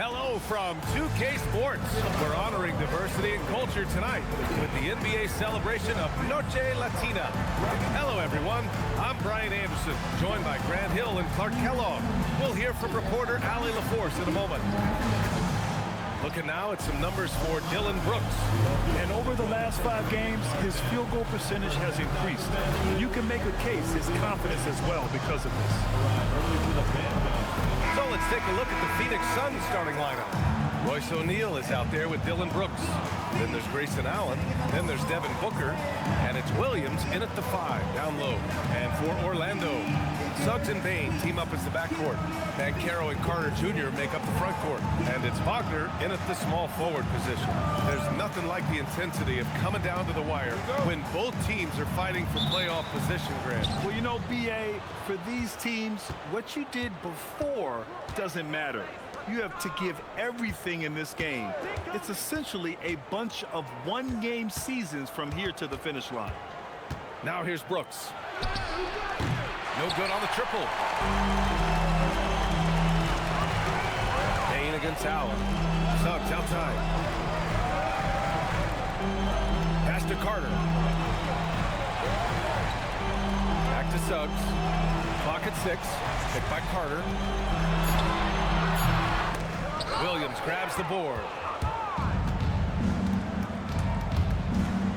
Hello from 2K Sports. We're honoring diversity and culture tonight with the NBA celebration of Noche Latina. Hello, everyone. I'm Brian Anderson, joined by Grant Hill and Clark Kellogg. We'll hear from reporter Allie LaForce in a moment. Looking now at some numbers for Dillon Brooks. And over the last 5 games, his field goal percentage has increased. You can make a case his confidence as well because of this. So let's take a look at the Phoenix Suns starting lineup. Royce O'Neal is out there with Dillon Brooks. Then there's Grayson Allen. Then there's Devin Booker. And it's Williams in at the 5, down low. And for Orlando, Suggs and Bane team up as the backcourt. Banchero and Carter Jr. make up the front court. And it's Wagner in at the small forward position. There's nothing like the intensity of coming down to the wire when both teams are fighting for playoff position, Grant. Well, you know, B.A., for these teams, what you did before doesn't matter. You have to give everything in this game. It's essentially a bunch of one-game seasons from here to the finish line. Now here's Brooks. No good on the triple. Bane against Allen. Suggs outside. Pass to Carter. Back to Suggs. Clock at 6. Picked by Carter. Williams grabs the board.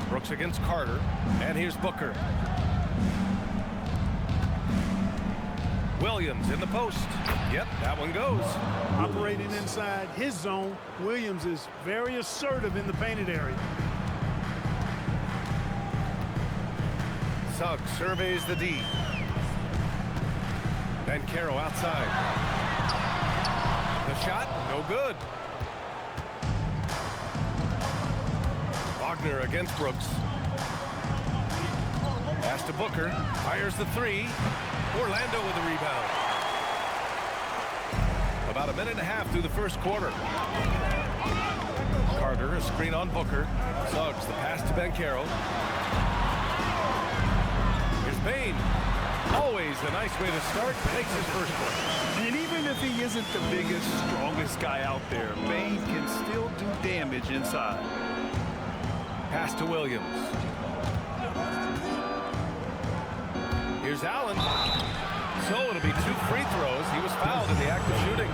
Brooks against Carter. And here's Booker. Williams in the post. Yep, that one goes. Operating inside his zone, Williams is very assertive in the painted area. Suggs surveys the D. Banchero outside. The shot, no good. Wagner against Brooks. Pass to Booker. Fires the 3. Orlando with the rebound. About a minute and a half through the first quarter. Carter, a screen on Booker. Suggs, the pass to Banchero. Here's Bane. Always a nice way to start. Makes his first one. And even if he isn't the biggest, strongest guy out there, Bane can still do damage inside. Pass to Williams. Here's Allen. So it'll be 2 free throws. He was fouled in the act of shooting.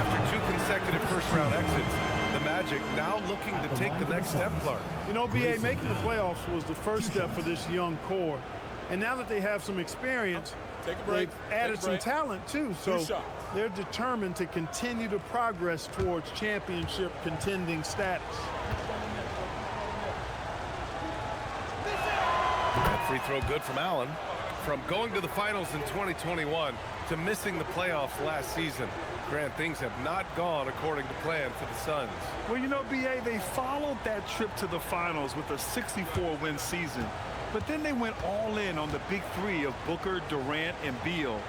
After 2 consecutive first-round exits, the Magic now looking to take the next step, Clark. You know, B.A., making the playoffs was the first step for this young core. And now that they have some experience, they've added some talent, too. So they're determined to continue to progress towards championship contending status. That free throw good from Allen. From going to the finals in 2021 to missing the playoffs last season, Grant, things have not gone according to plan for the Suns. Well, you know, B.A., they followed that trip to the finals with a 64-win season. But then they went all in on the big 3 of Booker, Durant, and Beal.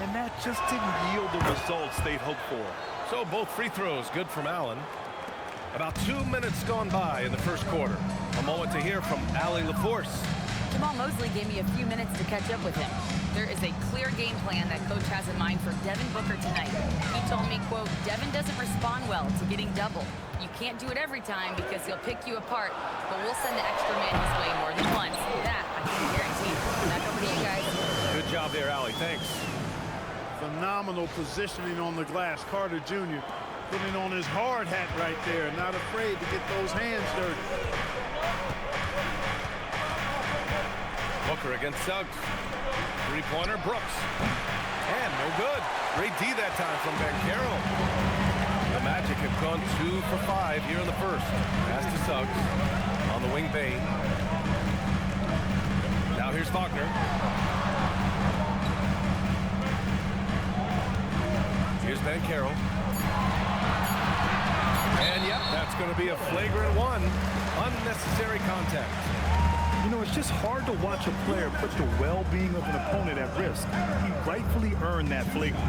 And that just didn't yield the results they'd hoped for. So both free throws good from Allen. About 2 minutes gone by in the first quarter. A moment to hear from Allie LaForce. Jamal Mosley gave me a few minutes to catch up with him. There is a clear game plan that coach has in mind for Devin Booker tonight. He told me, quote, Devin doesn't respond well to getting double. You can't do it every time because he'll pick you apart, but we'll send the extra man his way more than once. That I can guarantee. Back over to you guys. Good job there, Allie. Thanks. Phenomenal positioning on the glass. Carter Jr. putting on his hard hat right there. Not afraid to get those hands dirty. Booker against Suggs. Three-pointer, Brooks. And no good. Great D that time from Banchero. The Magic have gone 2 for 5 here in the first. Pass to Suggs. On the wing, Bane. Now here's Wagner. Here's Banchero. And yep, that's going to be a flagrant 1. Unnecessary contact. You know, it's just hard to watch a player put the well-being of an opponent at risk. He rightfully earned that flagrant.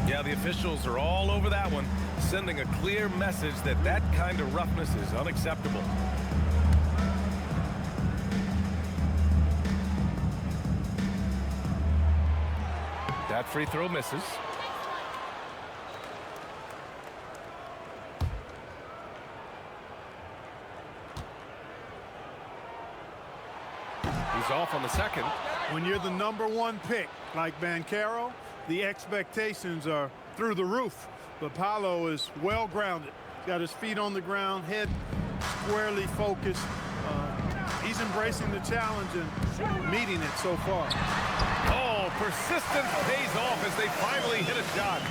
Yeah, the officials are all over that one, sending a clear message that that kind of roughness is unacceptable. That free throw misses. He's off on the second. When you're the #1 pick, like Banchero, the expectations are through the roof. But Paolo is well grounded. Got his feet on the ground, head squarely focused. He's embracing the challenge and meeting it so far. Oh, persistence pays off as they finally hit a shot.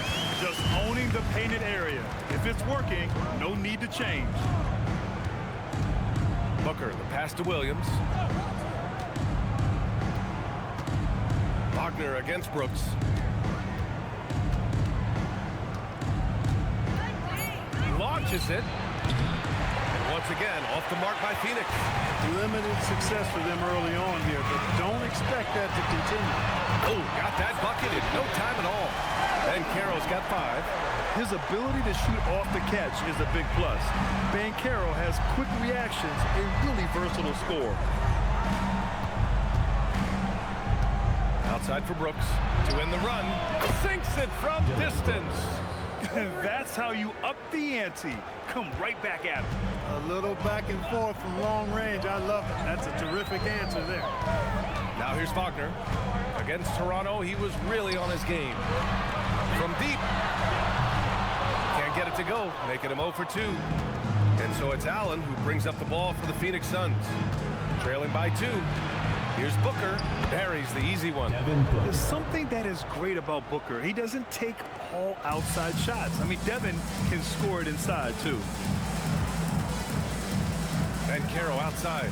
Just owning the painted area. If it's working, no need to change. Booker, the pass to Williams. Wagner against Brooks. Launches it. And once again, off the mark by Phoenix. Limited success for them early on here, but don't expect that to continue. Oh, got that bucket in no time at all. And Carroll's got 5. His ability to shoot off the catch is a big plus. Banchero has quick reactions, a really versatile scorer. Outside for Brooks to win the run. Sinks it from distance. That's how you up the ante. Come right back at him. A little back and forth from long range. I love it. That's a terrific answer there. Now here's Wagner. Against Toronto, he was really on his game. From deep. Can't get it to go, making him 0 for 2. And so it's Allen who brings up the ball for the Phoenix Suns. Trailing by 2. Here's Booker. Buries the easy one. There's something that is great about Booker. He doesn't take all outside shots. I mean, Devin can score it inside, too. And Carroll outside.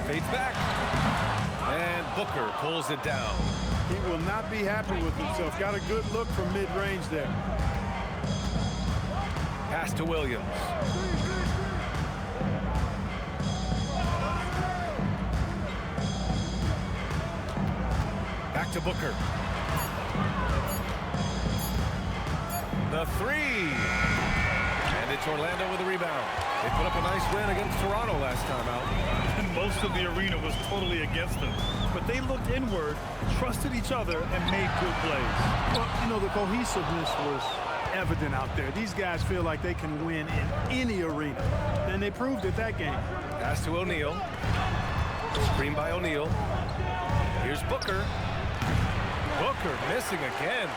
Fades back. And Booker pulls it down. He will not be happy with himself. Got a good look from mid-range there. Pass to Williams. Back to Booker. The 3. And it's Orlando with the rebound. They put up a nice win against Toronto last time out. And most of the arena was totally against them. But they looked inward, trusted each other, and made good plays. Well, you know, the cohesiveness was evident out there. These guys feel like they can win in any arena. And they proved it that game. Pass to O'Neal. Screen by O'Neal. Here's Booker. Booker missing again.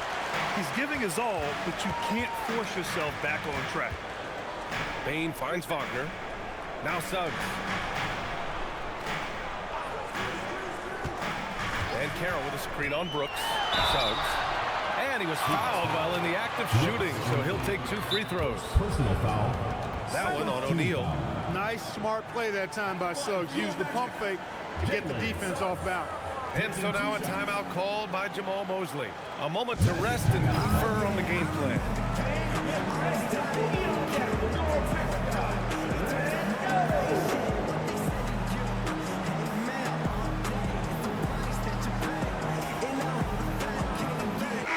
He's giving his all, but you can't force yourself back on track. Bain finds Wagner. Now Suggs. And Carroll with a screen on Brooks. Suggs. And he was fouled while in the act of shooting, so he'll take 2 free throws. Personal foul. That one on O'Neal. Nice, smart play that time by Suggs. Used the pump fake to get the defense off balance. And so now a timeout called by Jamal Mosley. A moment to rest and confer on the game plan.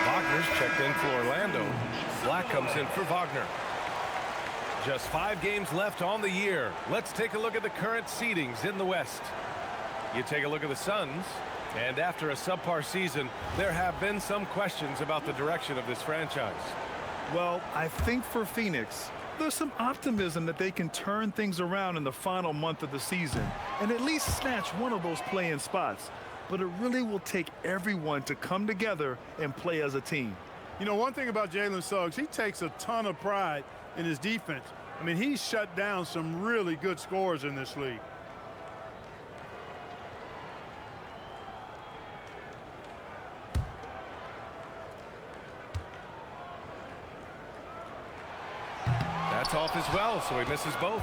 Wagner's checked in for Orlando. Black comes in for Wagner. Just 5 games left on the year. Let's take a look at the current seedings in the West. You take a look at the Suns, and after a subpar season, there have been some questions about the direction of this franchise. Well, I think for Phoenix, there's some optimism that they can turn things around in the final month of the season and at least snatch one of those play-in spots. But it really will take everyone to come together and play as a team. You know, one thing about Jalen Suggs, he takes a ton of pride in his defense. I mean, he's shut down some really good scorers in this league. That's off as well, so he misses both.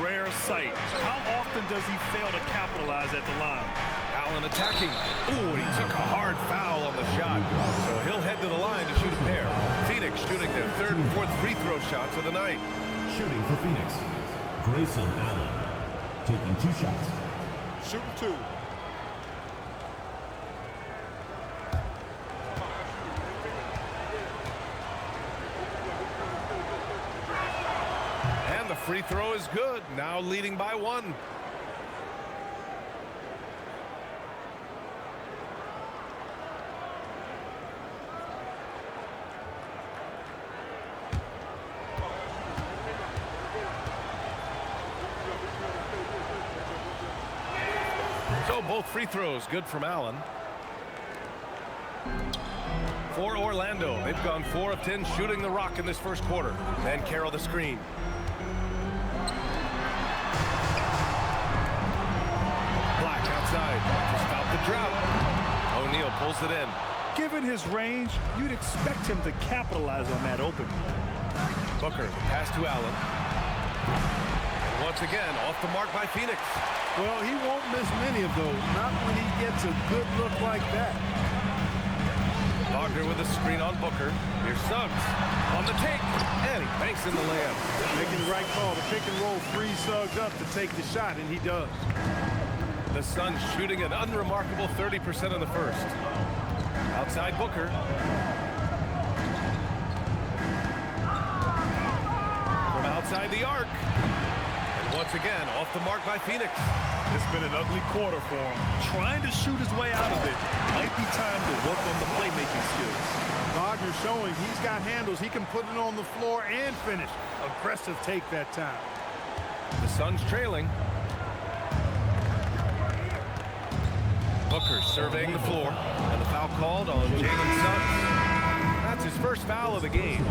Rare sight. How often does he fail to capitalize at the line? Allen attacking. Ooh, he took a hard foul on the shot. So he'll head to the line to shoot a pair. Phoenix shooting their 3rd and 4th free throw shots of the night. Shooting for Phoenix, Grayson Allen. Taking 2 shots. Shooting 2. And the free throw is good. Now leading by 1. both free throws good from Allen. For Orlando, they've gone 4 of 10 shooting the rock in this first quarter. And Carroll the screen. Black outside to stop the drought. O'Neal pulls it in. Given his range, you'd expect him to capitalize on that opening. Booker, pass to Allen. And once again, off the mark by Phoenix. Well, he won't miss many of those, not when he gets a good look like that. Wagner with a screen on Booker. Here's Suggs on the take, and he banks in the layup. Making the right call. The pick and roll frees Suggs up to take the shot, and he does. The Suns shooting an unremarkable 30% in the first. Outside Booker. From outside the arc. And once again, off the mark by Phoenix. It's been an ugly quarter for him. Trying to shoot his way out of it. Might be time to work on the playmaking skills. Wagner showing he's got handles. He can put it on the floor and finish. Aggressive take that time. The Suns trailing. Booker surveying the floor, and the foul called on Jalen Suggs. That's his first foul of the game.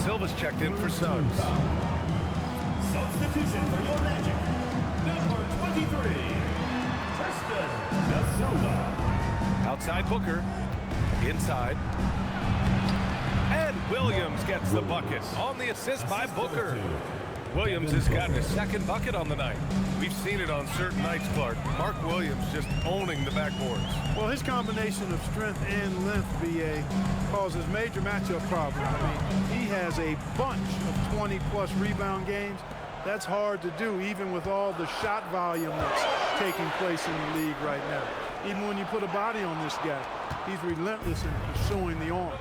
Silva's checked in for Suggs. Substitution for your Magic. Number 23, Tristan da Silva. Outside Booker. Inside. And Williams gets the bucket on the assist by Booker. Williams has gotten his second bucket on the night. We've seen it on certain nights, Clark. Mark Williams just owning the backboards. Well, his combination of strength and length, BA, causes major matchup problems. I mean, he has a bunch of 20-plus rebound games. That's hard to do, even with all the shot volume that's taking place in the league right now. Even when you put a body on this guy, he's relentless in pursuing the arm.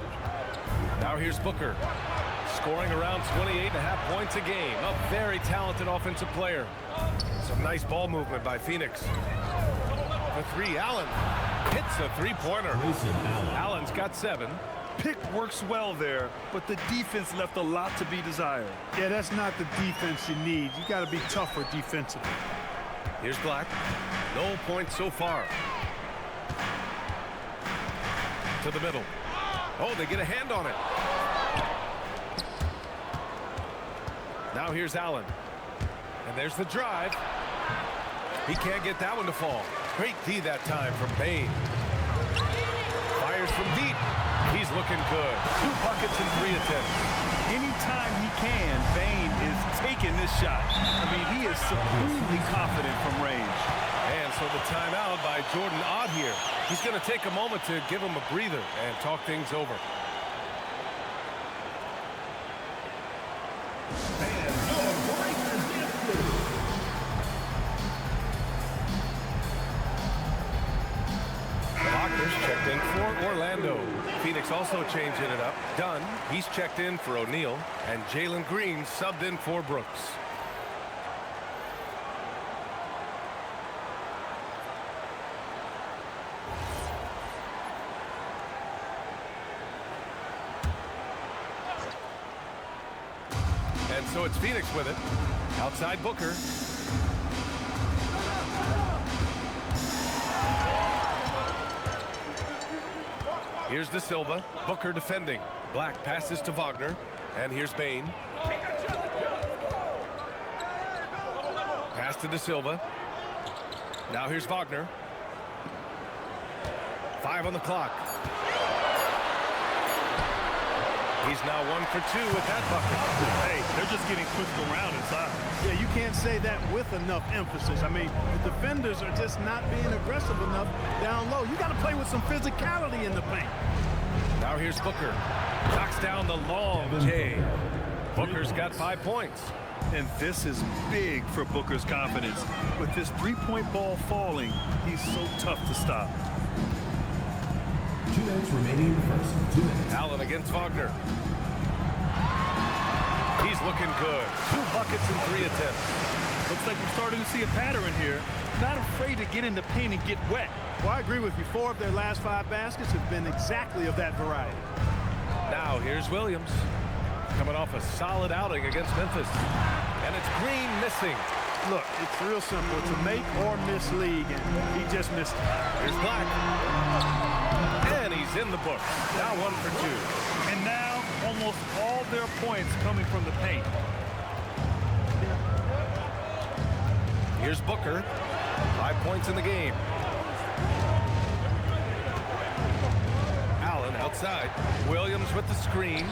Now here's Booker. Scoring around 28.5 points a game. A very talented offensive player. Some nice ball movement by Phoenix. For 3, Allen hits a three-pointer. Allen's got 7. Pick works well there, but the defense left a lot to be desired. Yeah, that's not the defense you need. You got to be tougher defensively. Here's Black. No points so far. To the middle. Oh, they get a hand on it. Now here's Allen. And there's the drive. He can't get that one to fall. Great D that time from Bain. Fires from deep. He's looking good. 2 buckets and 3 attempts. Anytime he can, Bain is taking this shot. I mean, he is supremely confident from range. And so the timeout by Jordan Ott here. He's going to take a moment to give him a breather and talk things over. Wagner's checked in for Orlando. Phoenix also changing it up. Dunn, he's checked in for O'Neal. And Jalen Green subbed in for Brooks. And so it's Phoenix with it. Outside Booker. Here's De Silva. Booker defending. Black passes to Wagner. And here's Bain. Pass to De Silva. Now here's Wagner. 5 on the clock. He's now 1 for 2 with that bucket. Hey, they're just getting pushed around inside. Yeah, you can't say that with enough emphasis. I mean, the defenders are just not being aggressive enough down low. You got to play with some physicality in the paint. Now here's Booker. Knocks down the long J. Booker's got 5 points. And this is big for Booker's confidence. With this three-point ball falling, he's so tough to stop. 2 minutes remaining in the first. 2 minutes. Allen against Wagner. He's looking good. 2 buckets and 3 attempts. Looks like we're starting to see a pattern here. Not afraid to get in the paint and get wet. Well, I agree with you. 4 of their last 5 baskets have been exactly of that variety. Now here's Williams. Coming off a solid outing against Memphis. And it's Green missing. Look, it's real simple. It's a make or miss league, and he just missed it. Here's Black. And he's in the books. Now 1 for 2. And now almost all their points coming from the paint. Here's Booker. 5 points in the game. Allen outside. Williams with the screen.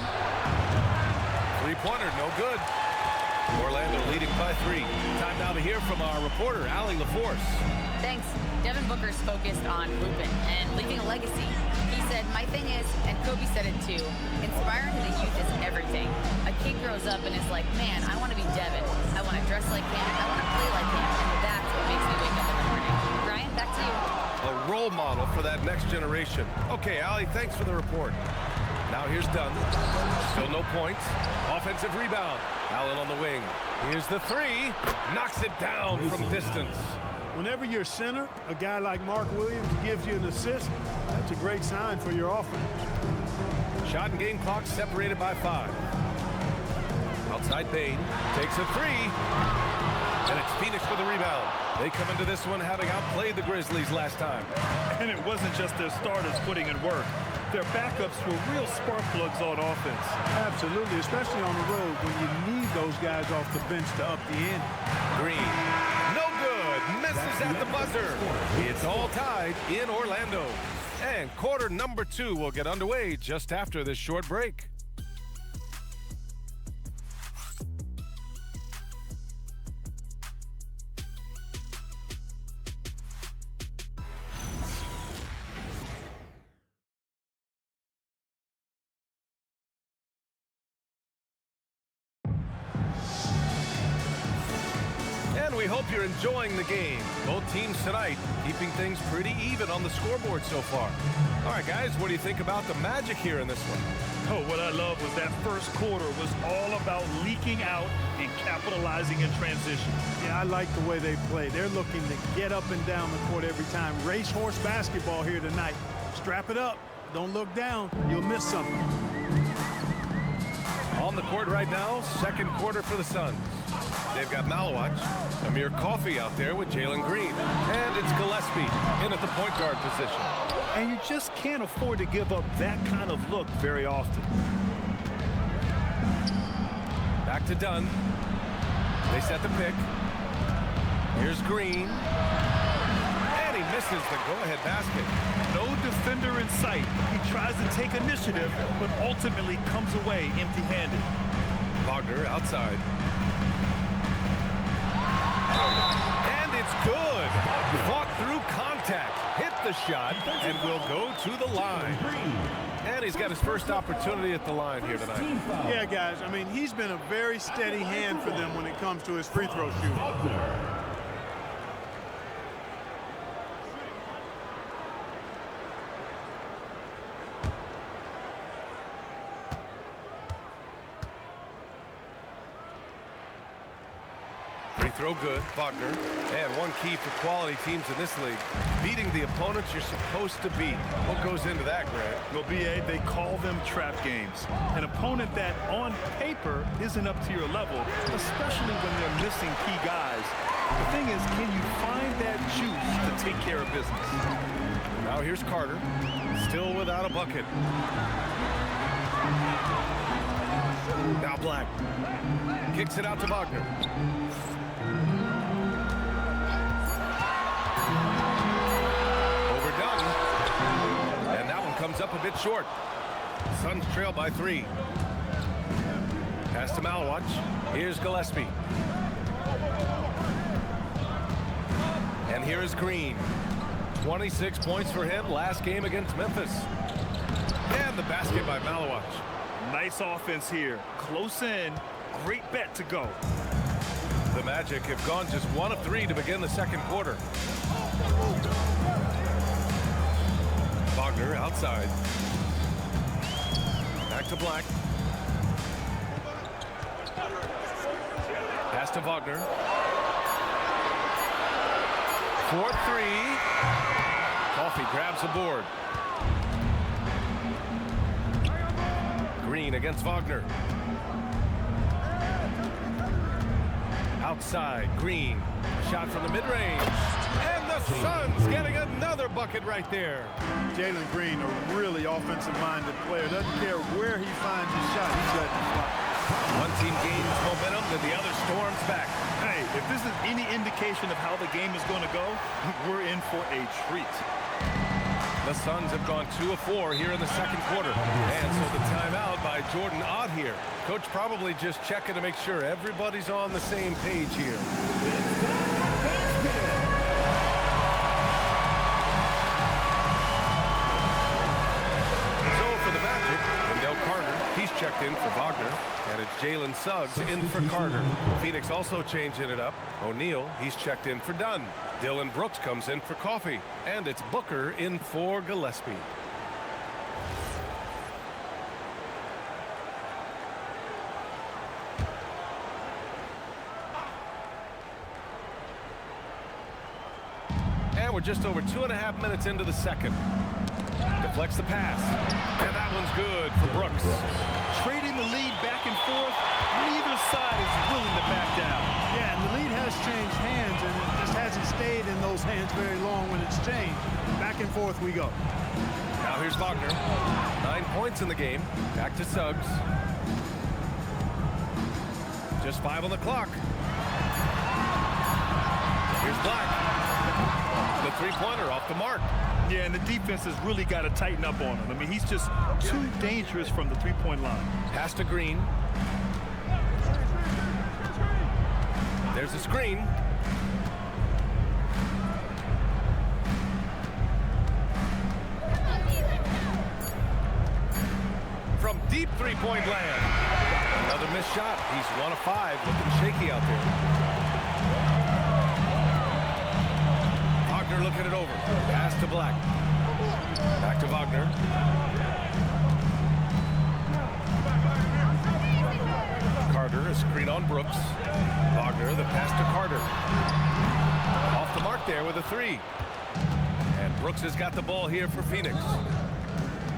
Three-pointer, no good. Orlando leading by 3. Time now to hear from our reporter, Allie LaForce. Thanks. Devin Booker's focused on hooping and leaving a legacy. He said, my thing is, and Kobe said it too, inspiring the youth is everything. A kid grows up and is like, man, I want to be Devin. I want to dress like him. I want to play like him. And that's what makes me wake up in the morning. Brian, back to you. A role model for that next generation. Okay, Allie, thanks for the report. Now here's Dunn. Still no points. Offensive rebound. Allen on the wing. Here's the 3. Knocks it down from distance. Whenever you're center, a guy like Mark Williams gives you an assist, that's a great sign for your offense. Shot and game clock separated by 5. Outside Bain. Takes a 3. And it's Phoenix for the rebound. They come into this one having outplayed the Grizzlies last time. And it wasn't just their starters putting in work. Their backups were real spark plugs on offense. Absolutely, especially on the road when you need those guys off the bench to up the ante. Green. No good. Misses at the buzzer. It's all tied in Orlando. And quarter number 2 will get underway just after this short break. We hope you're enjoying the game. Both teams tonight keeping things pretty even on the scoreboard so far. All right, guys, what do you think about the magic here in this one? Oh, what I love was that first quarter was all about leaking out and capitalizing in transition. Yeah, I like the way they play. They're looking to get up and down the court every time. Racehorse basketball here tonight. Strap it up. Don't look down. You'll miss something. On the court right now, second quarter for the Suns. They've got Malowach, Amir Coffey out there with Jalen Green. And it's Gillespie in at the point guard position. And you just can't afford to give up that kind of look very often. Back to Dunn. They set the pick. Here's Green. And he misses the go-ahead basket. No defender in sight. He tries to take initiative, but ultimately comes away empty-handed. Wagner outside. And it's good. Fought through contact. Hit the shot and will go to the line. And he's got his first opportunity at the line here tonight. Yeah, guys, I mean, he's been a very steady hand for them when it comes to his free throw shooting. Throw good, Wagner. And one key for quality teams in this league, beating the opponents you're supposed to beat. What goes into that, Grant? Well, B.A., they call them trap games. An opponent that, on paper, isn't up to your level, especially when they're missing key guys. The thing is, can you find that juice to take care of business? Now here's Carter, still without a bucket. Now Black. Kicks it out to Wagner. And that one comes up a bit short. Suns trail by 3. Pass to Malowach. Here's Gillespie. And here is Green. 26 points for him last game against Memphis. And the basket by Malowach. Nice offense here. Close in. Great bet to go. The Magic have gone just 1 of 3 to begin the second quarter. Wagner outside. Back to Black. Pass to Wagner. 4-3. Coffey grabs the board. Green against Wagner. outside. Green, shot from the mid-range. And the Suns getting another bucket right there. Jalen Green, a really offensive-minded player. Doesn't care where he finds his shot. He's got the spot. One team gains momentum, then the other storms back. Hey, if this is any indication of how the game is going to go, we're in for a treat. The Suns have gone 2 of 4 here in the second quarter. And so the timeout by Jordan Ott here. Coach probably just checking to make sure everybody's on the same page here. So for the Magic, Wendell Carter, he's checked in for Wagner. And it's Jalen Suggs in for Carter. Phoenix also changing it up. O'Neal, he's checked in for Dunn. Dillon Brooks comes in for Coffey. And it's Booker in for Gillespie. And we're just over 2.5 minutes into the second. Deflects the pass. And that one's good for Brooks. Trading the lead back and forth, neither side is willing to back down. Yeah, and the lead has changed hands, and it just hasn't stayed in those hands very long when it's changed. Back and forth we go. Now here's Wagner. 9 points in the game. Back to Suggs. Just 5 on the clock. Here's Black. The three-pointer off the mark. Yeah, and the defense has really got to tighten up on him. I mean, he's just too dangerous from the three-point line. Pass to Green. There's a screen. From deep three-point land. Another missed shot. He's 1 of 5, looking shaky out there. Wagner looking it over. Pass to Black. Back to Wagner. Carter, a screen on Brooks. Wagner, the pass to Carter. Off the mark there with a 3. And Brooks has got the ball here for Phoenix.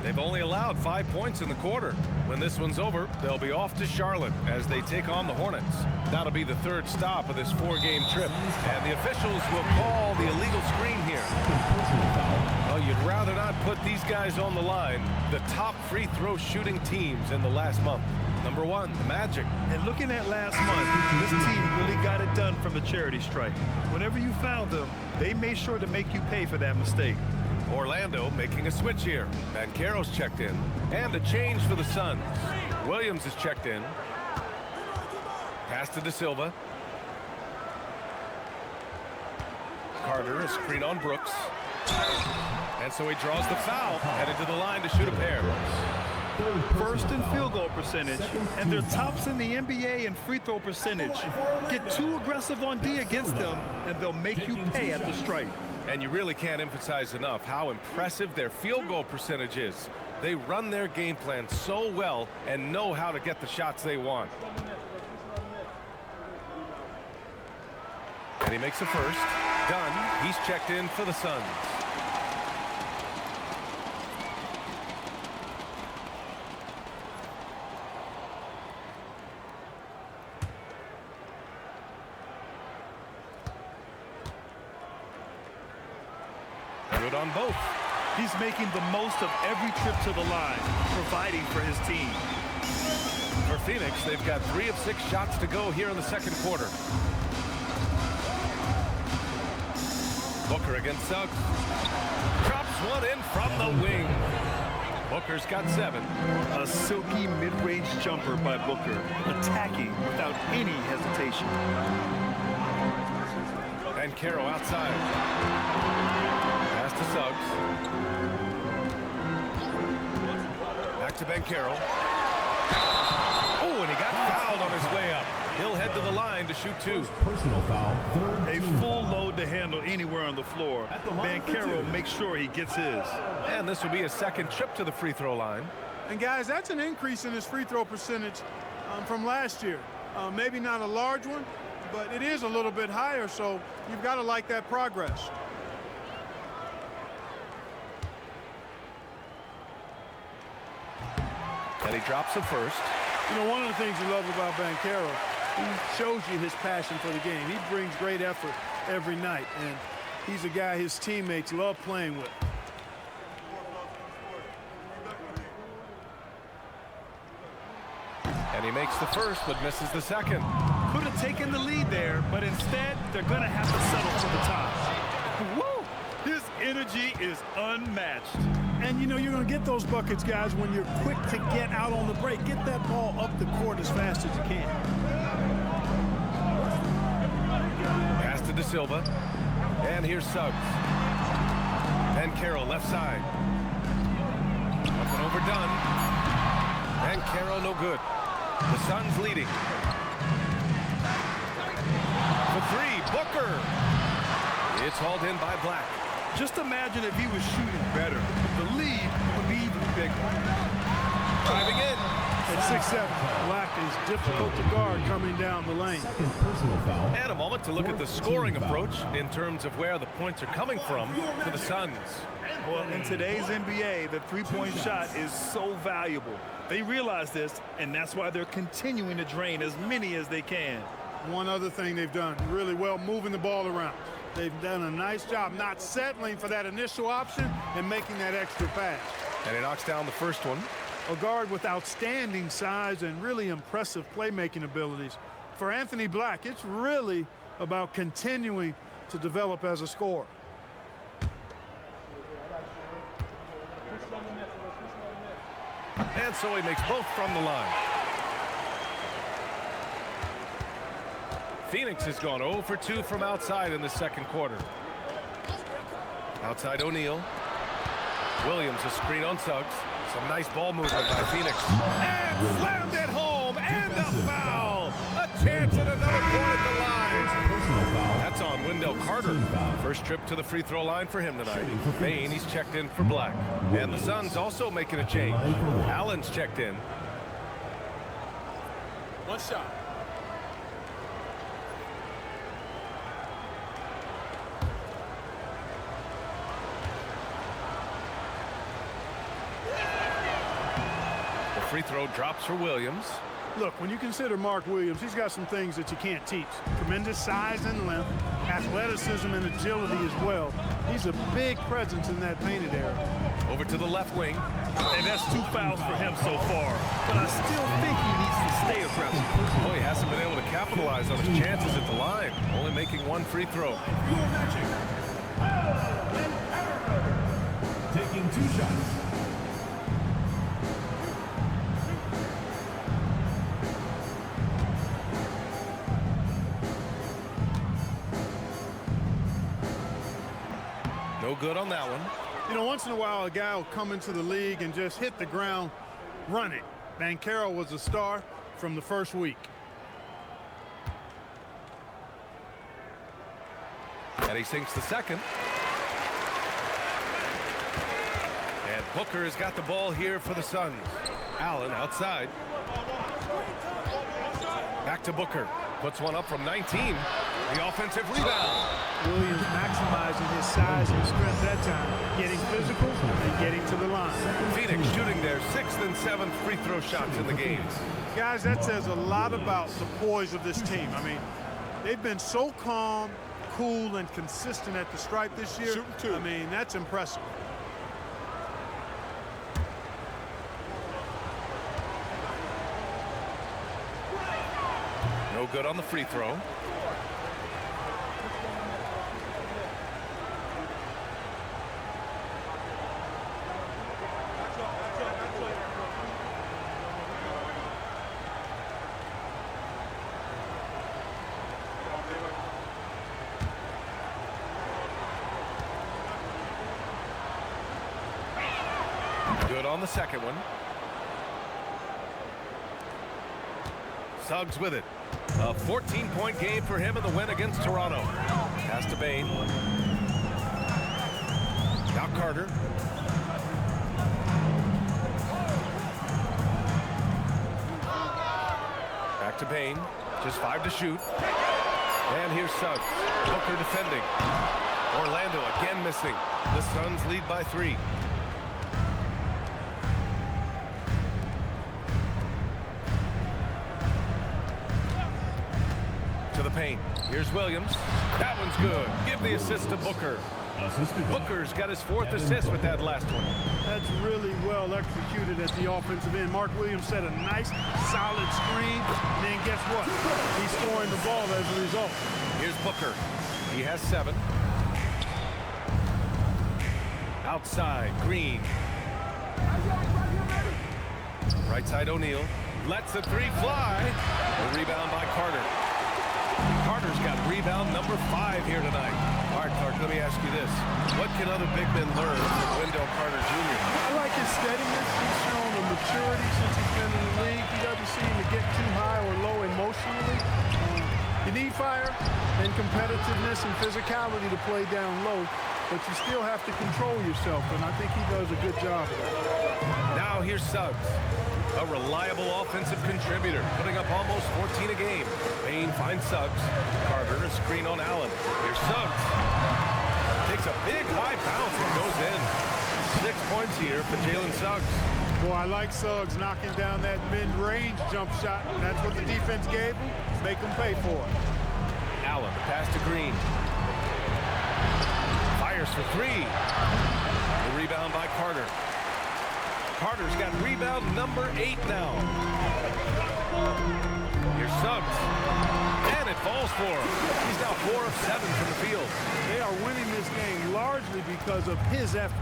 They've only allowed 5 points in the quarter. When this one's over, they'll be off to Charlotte as they take on the Hornets. That'll be the 3rd stop of this 4-game trip. And the officials will call the illegal screen here. Well, you'd rather not put these guys on the line. The top free throw shooting teams in the last month. Number 1, the Magic. And looking at last month, this team really got it done from the charity stripe. Whenever you found them, they made sure to make you pay for that mistake. Orlando making a switch here. Banchero's checked in. And a change for the Suns. Williams is checked in. Pass to De Silva. Carter, a screen on Brooks. And so he draws the foul. Headed to the line to shoot a pair. First in field goal percentage, and they're tops in the NBA in free throw percentage. Get too aggressive on D against them, and they'll make you pay at the stripe. And you really can't emphasize enough how impressive their field goal percentage is. They run their game plan so well and know how to get the shots they want. And he makes a first. Dunn, he's checked in for the Suns. Good on both. He's making the most of every trip to the line, providing for his team. For Phoenix, they've got 3 of 6 shots to go here in the second quarter. Booker against Suggs. Drops one in from the wing. Booker's got 7. A silky mid-range jumper by Booker, attacking without any hesitation. And Banchero outside. Pass to Suggs. Back to Banchero. Oh, and he got fouled on his way up. He'll head to the line to shoot 2. Personal foul. A full load to handle anywhere on the floor. Banchero makes sure he gets his. And this will be a second trip to the free throw line. And guys, that's an increase in his free throw percentage from last year. Maybe not a large one, but it is a little bit higher, so you've got to like that progress. And he drops the first. You know, one of the things you love about Banchero He shows you his passion for the game. He brings great effort every night, and he's a guy his teammates love playing with. And he makes the first, but misses the second. Could have taken the lead there, but instead, they're going to have to settle for the tie. Woo! His energy is unmatched. And, you know, you're going to get those buckets, guys, when you're quick to get out on the break. Get that ball up the court as fast as you can. Pass to De Silva. And here's Suggs. And Carroll left side. Up and overdone. And Carroll no good. The Suns leading. For three, Booker. It's hauled in by Black. Just imagine if he was shooting better. The lead would be even bigger. Driving in. At 6'7", Black is difficult to guard coming down the lane. And a moment to look at the scoring approach in terms of where the points are coming from for the Suns. Well, in today's NBA, the three-point shot is so valuable. They realize this, and that's why they're continuing to drain as many as they can. One other thing they've done really well, moving the ball around. They've done a nice job not settling for that initial option and making that extra pass. And he knocks down the first one. A guard with outstanding size and really impressive playmaking abilities. For Anthony Black, it's really about continuing to develop as a scorer. And so he makes both from the line. Phoenix has gone 0 for 2 from outside in the second quarter. Outside O'Neal. Williams a screen on Suggs. Some nice ball movement by Phoenix. And slammed it home. And a foul. A chance at another point at the line. That's on Wendell Carter. First trip to the free throw line for him tonight. Bain, he's checked in for Black. And the Suns also making a change. Allen's checked in. One shot. Free throw drops for Williams. Look, when you consider Mark Williams, he's got some things that you can't teach. Tremendous size and length, athleticism and agility as well. He's a big presence in that painted area. Over to the left wing. And that's 2 fouls for him so far. But I still think he needs to stay aggressive. Boy, he hasn't been able to capitalize on his chances at the line. Only making one free throw. You're matching. Taking 2 shots. No good on that one. You know, once in a while, a guy will come into the league and just hit the ground running. Banchero was a star from the first week. And he sinks the second. And Booker has got the ball here for the Suns. Allen outside. Back to Booker. Puts one up from 19. The offensive rebound. Williams maximizing his size and strength that time, getting physical and getting to the line. Phoenix shooting their 6th and 7th free throw shots in the game. Guys, that says a lot about the poise of this team. I mean, they've been so calm, cool, and consistent at the stripe this year. Shooting 2. I mean, that's impressive. No good on the free throw. Good on the second one. Suggs with it. A 14-point game for him in the win against Toronto. Pass to Bain. Now Carter. Back to Bain. Just 5 to shoot. And here's Suggs. Booker defending. Orlando again missing. The Suns lead by 3. paint. Here's Williams. That one's good. Give the assist to Booker. Booker's got his 4th assist with that last one. That's really well executed at the offensive end. Mark Williams set a nice, solid screen, and then guess what? He's scoring the ball as a result. Here's Booker. He has 7. Outside, Green. Right side, O'Neal. Lets the 3 fly. The rebound by Carter. Carter's got rebound number 5 here tonight. All right, Clark, let me ask you this. What can other big men learn from Wendell Carter Jr.? I like his steadiness. He's shown a maturity since he's been in the league. He doesn't seem to get too high or low emotionally. You need fire and competitiveness and physicality to play down low, but you still have to control yourself, and I think he does a good job of that. Now here's Suggs. A reliable offensive contributor, putting up almost 14 a game. Payne finds Suggs. Carter, a screen on Allen. Here's Suggs. Takes a big high bounce and goes in. 6 points here for Jalen Suggs. Boy, I like Suggs knocking down that mid-range jump shot. That's what the defense gave him. Make him pay for it. Allen, the pass to Green. Fires for 3. The rebound by Carter. Carter's got rebound number 8 now. Here's Suggs. And it falls for him. He's now 4 of 7 from the field. They are winning this game largely because of his efforts.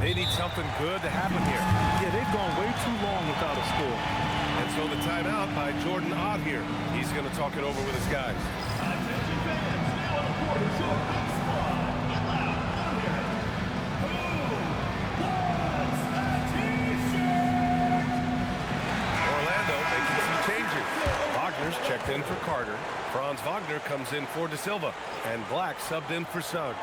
They need something good to happen here. Yeah, they've gone way too long without a score. And so the timeout by Jordan Ott here. He's going to talk it over with his guys. Orlando making some changes. Wagner's checked in for Carter. Franz Wagner comes in for De Silva. And Black subbed in for Suggs.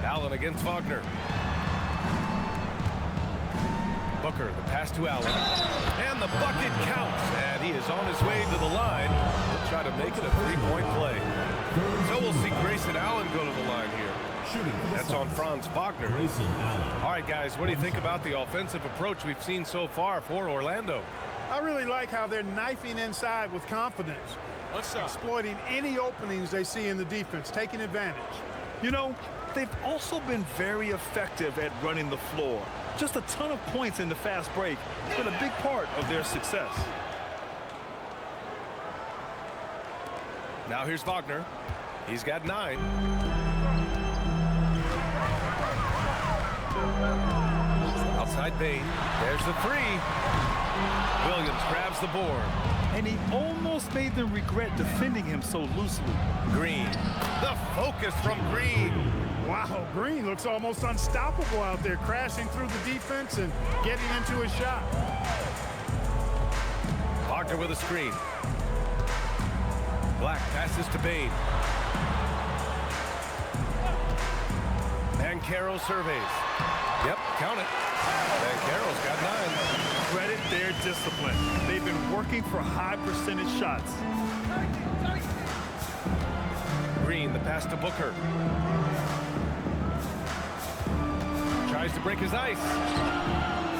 Allen against Wagner. Booker, the pass to Allen. And the bucket counts. And he is on his way to the line. He'll try to make it a 3-point play. So we'll see Grayson Allen go to the line here. That's on Franz Wagner. All right, guys, what do you think about the offensive approach we've seen so far for Orlando? I really like how they're knifing inside with confidence. Exploiting any openings they see in the defense, taking advantage. You know, they've also been very effective at running the floor. Just a ton of points in the fast break. It's been a big part of their success. Now here's Wagner. He's got 9. Outside Bain. There's the 3. Williams grabs the board. And he almost made them regret defending him so loosely. Green. The focus from Green. Wow, Green looks almost unstoppable out there, crashing through the defense and getting into his shot. Wagner with a screen. Black passes to Bain. Banchero surveys. Yep, count it. Banchero's got 9. Credit their discipline. They've been working for high percentage shots. Green, the pass to Booker. Tries to break his ice.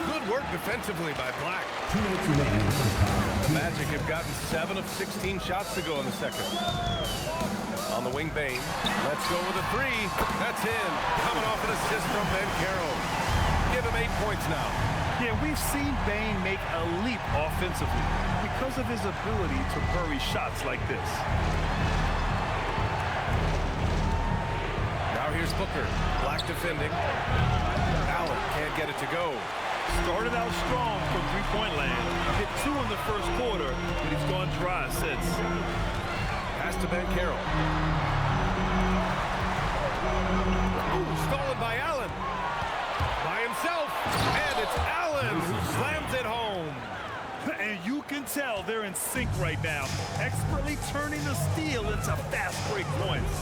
Good work defensively by Black. The Magic have gotten 7 of 16 shots to go in the second. On the wing, Bain. Let's go with a 3. That's in. Coming off an assist from Banchero. Give him 8 points now. Yeah, we've seen Bain make a leap offensively because of his ability to bury shots like this. Now here's Booker. Black defending. Allen can't get it to go. Started out strong from three-point land. Hit 2 in the first quarter, but he's gone dry since. Pass to Banchero. Stolen by Allen. By himself. And it's Allen who slams it home. And you can tell they're in sync right now, expertly turning the steal into fast break points.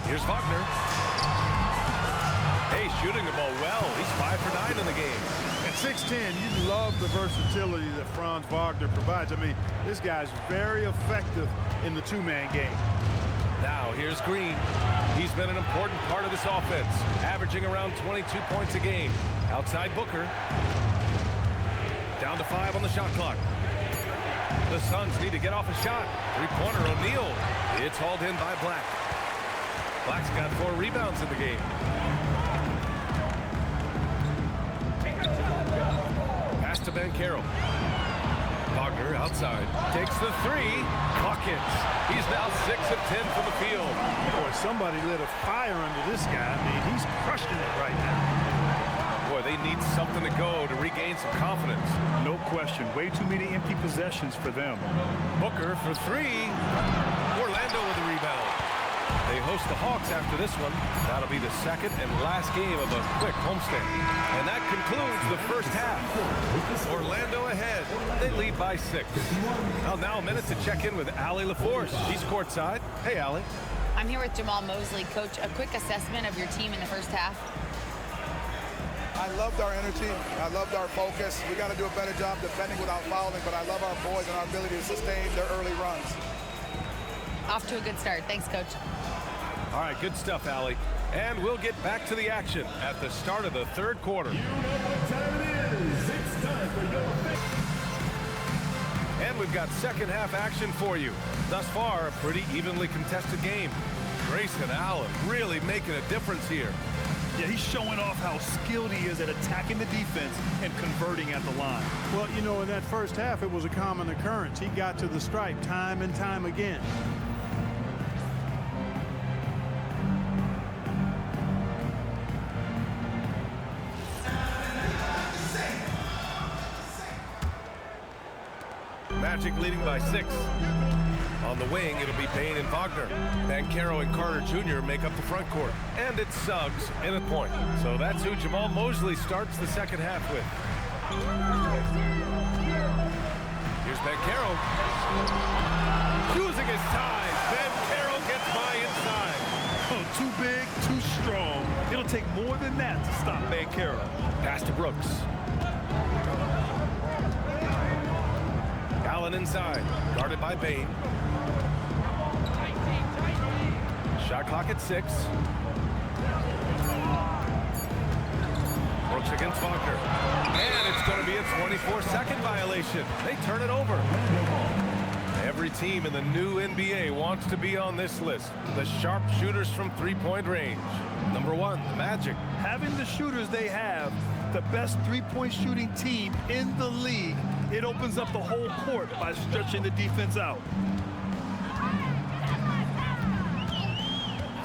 Here's Wagner. Hey, shooting the ball well. He's 5 for 9 in the game. At 6'10", you love the versatility that Franz Wagner provides. I mean, this guy's very effective in the two-man game. Now here's Green. He's been an important part of this offense, averaging around 22 points a game. Outside Booker. Down to 5 on the shot clock. The Suns need to get off a shot. Three-pointer O'Neal. It's hauled in by Black. Black's got 4 rebounds in the game. Pass to Banchero. Wagner outside. Takes the 3. Buckets. He's now 6 of 10 from the field. Boy, somebody lit a fire under this guy. I mean, he's crushing it right now. Boy, they need something to go to regain some confidence. No question. Way too many empty possessions for them. Booker for 3. Orlando with the rebound. They host the Hawks after this one. That'll be the second and last game of a quick homestand. And that concludes the first half. Orlando ahead. They lead by 6. Well, now a minute to check in with Allie LaForce. She's courtside. Hey, Allie. I'm here with Jamal Mosley. Coach, a quick assessment of your team in the first half. I loved our energy. I loved our focus. We got to do a better job defending without fouling, but I love our boys and our ability to sustain their early runs. Off to a good start. Thanks, Coach. All right, good stuff, Allie. And we'll get back to the action at the start of the third quarter. You know what time it is. It's time for your... And we've got second half action for you. Thus far, a pretty evenly contested game. Grayson Allen really making a difference here. Yeah, he's showing off how skilled he is at attacking the defense and converting at the line. Well, you know, in that first half, it was a common occurrence. He got to the stripe time and time again. Magic leading by 6. On the wing, it'll be Bain and Wagner. Banchero and Carter Jr. make up the front court. And it's Suggs in a point. So that's who Jamal Mosley starts the second half with. Here's Banchero. Using his ties. Banchero gets by inside. Oh, too big, too strong. It'll take more than that to stop Banchero. Pass to Brooks. Allen inside. Guarded by Bain. Shot clock at 6. Brooks against Wagner. And it's going to be a 24-second violation. They turn it over. Every team in the new NBA wants to be on this list. The sharpshooters from three-point range. Number 1, the Magic. Having the shooters they have, the best three-point shooting team in the league, it opens up the whole court by stretching the defense out.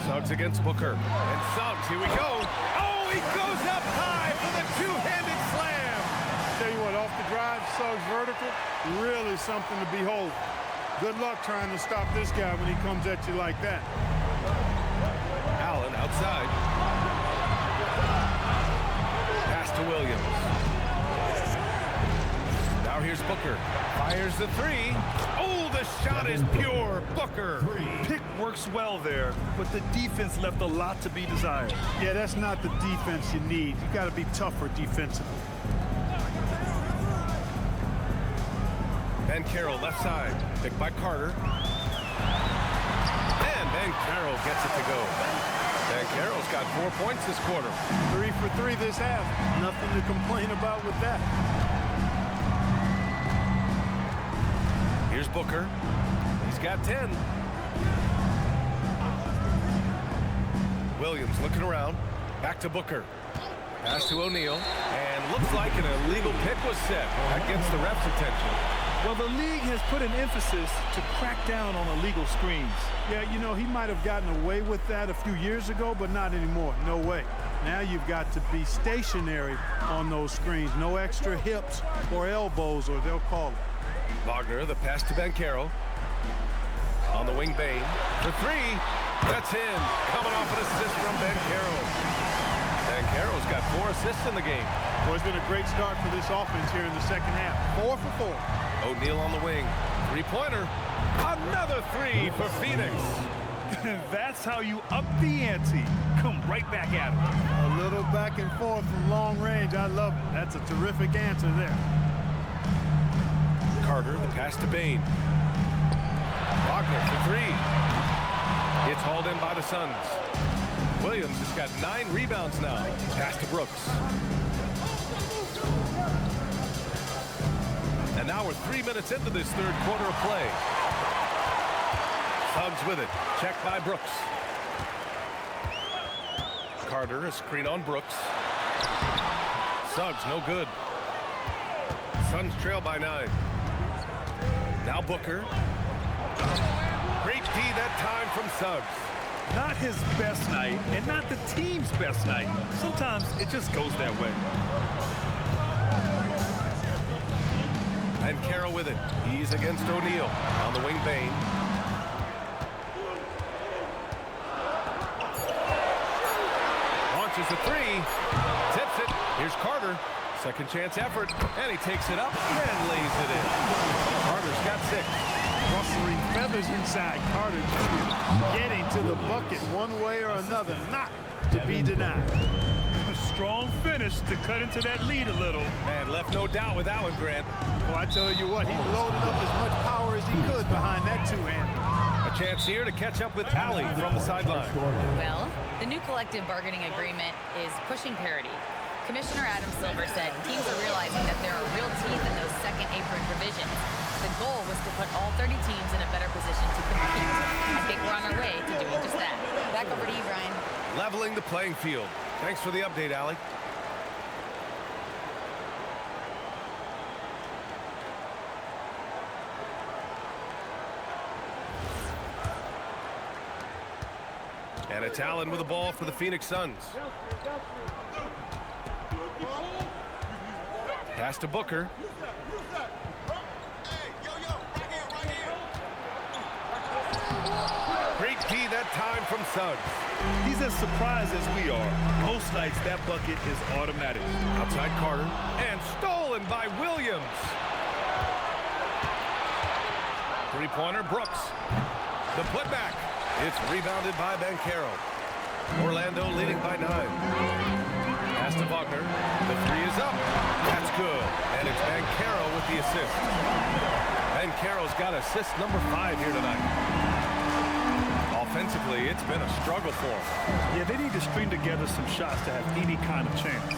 Suggs against Booker. And Suggs, here we go. Oh, he goes up high for the two-handed slam. Tell you what, off the drive, Suggs vertical, really something to behold. Good luck trying to stop this guy when he comes at you like that. Allen outside. Pass to Williams. Now here's Booker. Fires the 3. Oh, the shot is pure. Booker. Pick works well there, but the defense left a lot to be desired. Yeah, that's not the defense you need. You got to be tougher defensively. Banchero left side. Picked by Carter. And Banchero gets it to go. Banchero's got 4 points this quarter. 3 for 3 this half. Nothing to complain about with that. Here's Booker. He's got 10. Williams looking around. Back to Booker. Pass to O'Neal. And looks like an illegal pick was set. That gets the ref's attention. Well, the league has put an emphasis to crack down on illegal screens. Yeah, you know, he might have gotten away with that a few years ago, but not anymore. No way. Now you've got to be stationary on those screens. No extra hips or elbows, or they'll call it. Wagner, the pass to Banchero. On the wing, Bain. For 3. That's in. Coming off an assist from Banchero. Banchero's got 4 assists in the game. Well, it's been a great start for this offense here in the second half. 4 for 4. O'Neal on the wing. Three-pointer. Another 3 for Phoenix. That's how you up the ante. Come right back at him. A little back and forth from long range. I love it. That's a terrific answer there. Carter, the pass to Bain. Wagner for three. It's hauled in by the Suns. Williams has got 9 rebounds now. Pass to Brooks. And now we're 3 minutes into this third quarter of play. Suggs with it. Checked by Brooks. Carter, a screen on Brooks. Suggs, no good. Suns trail by 9. Now Booker. Great D that time from Suggs. Not his best night, and not the team's best night. Sometimes it just goes that way. And Carroll with it. He's against O'Neal. On the wing, Bain. Launches the three. Tips it. Here's Carter. Second chance effort. And he takes it up and lays it in. Carter's got 6. Rustling feathers inside. Carter Jr. getting to the bucket one way or another, not to be denied. A strong finish to cut into that lead a little. And left no doubt with that one, Grant. Well, I tell you what, he loaded up as much power as he could behind that two-hander. A chance here to catch up with Allie from the sideline. Well, the new collective bargaining agreement is pushing parity. Commissioner Adam Silver said teams are realizing that there are real teeth in those second apron provisions. The goal was to put all 30 teams in a better position to compete. I think we're on our way to doing just that. Back over to you, Brian. Leveling the playing field. Thanks for the update, Allie. And it's Allen with the ball for the Phoenix Suns. Pass to Booker. Great D that time from Suggs. He's as surprised as we are. Most nights, that bucket is automatic. Outside Carter. And stolen by Williams. Three-pointer, Brooks. The putback. It's rebounded by Banchero. Orlando leading by 9. Pass to Wagner. The three is up. That's good. And it's Banchero with the assist. Banchero's got assist number 5 here tonight. Offensively, it's been a struggle for him. Yeah, they need to string together some shots to have any kind of chance.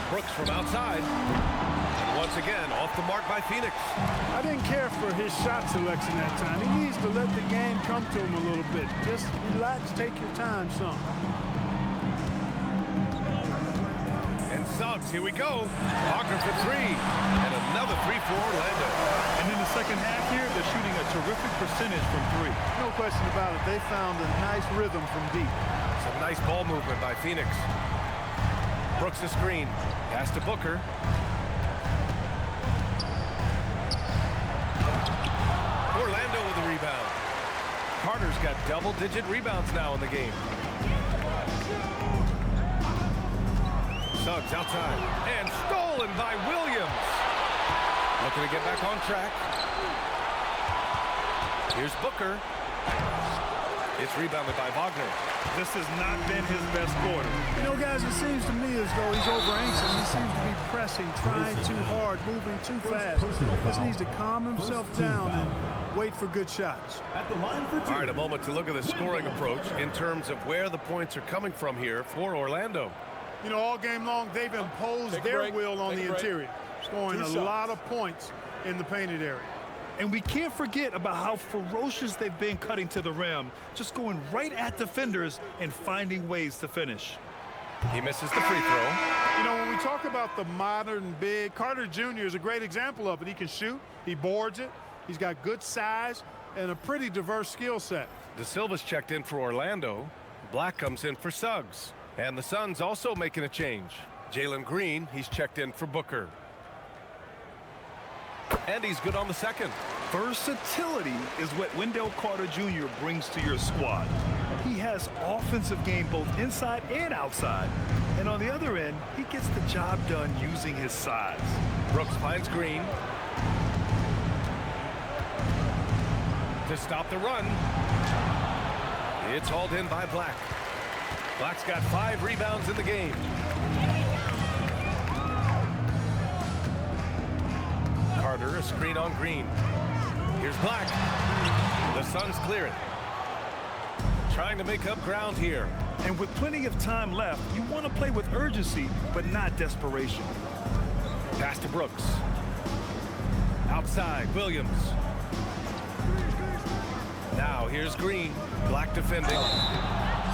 Brooks from outside. And once again, off the mark by Phoenix. I didn't care for his shot selection that time. He needs to let the game come to him a little bit. Just relax, take your time some. And Suggs, here we go. Wagner for 3. And another 3 for Orlando. And in the second half here, they're shooting a terrific percentage from 3. No question about it. They found a nice rhythm from deep. Some nice ball movement by Phoenix. Brooks the screen. Pass to Booker. Orlando with the rebound. Carter's got double-digit rebounds now in the game. Suggs outside. And stolen by Williams. Looking to get back on track. Here's Booker. It's rebounded by Wagner. This has not been his best quarter. You know, guys, it seems to me as though he's over anxious. He seems to be pressing, trying too hard, moving too fast. Just needs to calm himself down and wait for good shots. All right, a moment to look at the scoring approach in terms of where the points are coming from here for Orlando. You know, all game long, they've imposed their will on the interior, scoring a lot of points in the painted area. And we can't forget about how ferocious they've been cutting to the rim, just going right at defenders and finding ways to finish. He misses the free throw. You know, when we talk about the modern big, Carter Jr. is a great example of it. He can shoot, he boards it, he's got good size and a pretty diverse skill set. De Silva's checked in for Orlando. Black comes in for Suggs. And the Suns also making a change. Jalen Green, he's checked in for Booker. And he's good on the second. Versatility is what Wendell Carter Jr. brings to your squad. He has offensive game both inside and outside. And on the other end, he gets the job done using his size. Brooks finds Green. To stop the run. It's hauled in by Black. Black's got 5 rebounds in the game. Carter, a screen on Green. Here's Black. The Suns clear it. Trying to make up ground here. And with plenty of time left, you want to play with urgency, but not desperation. Pass to Brooks. Outside, Williams. Now here's Green. Black defending.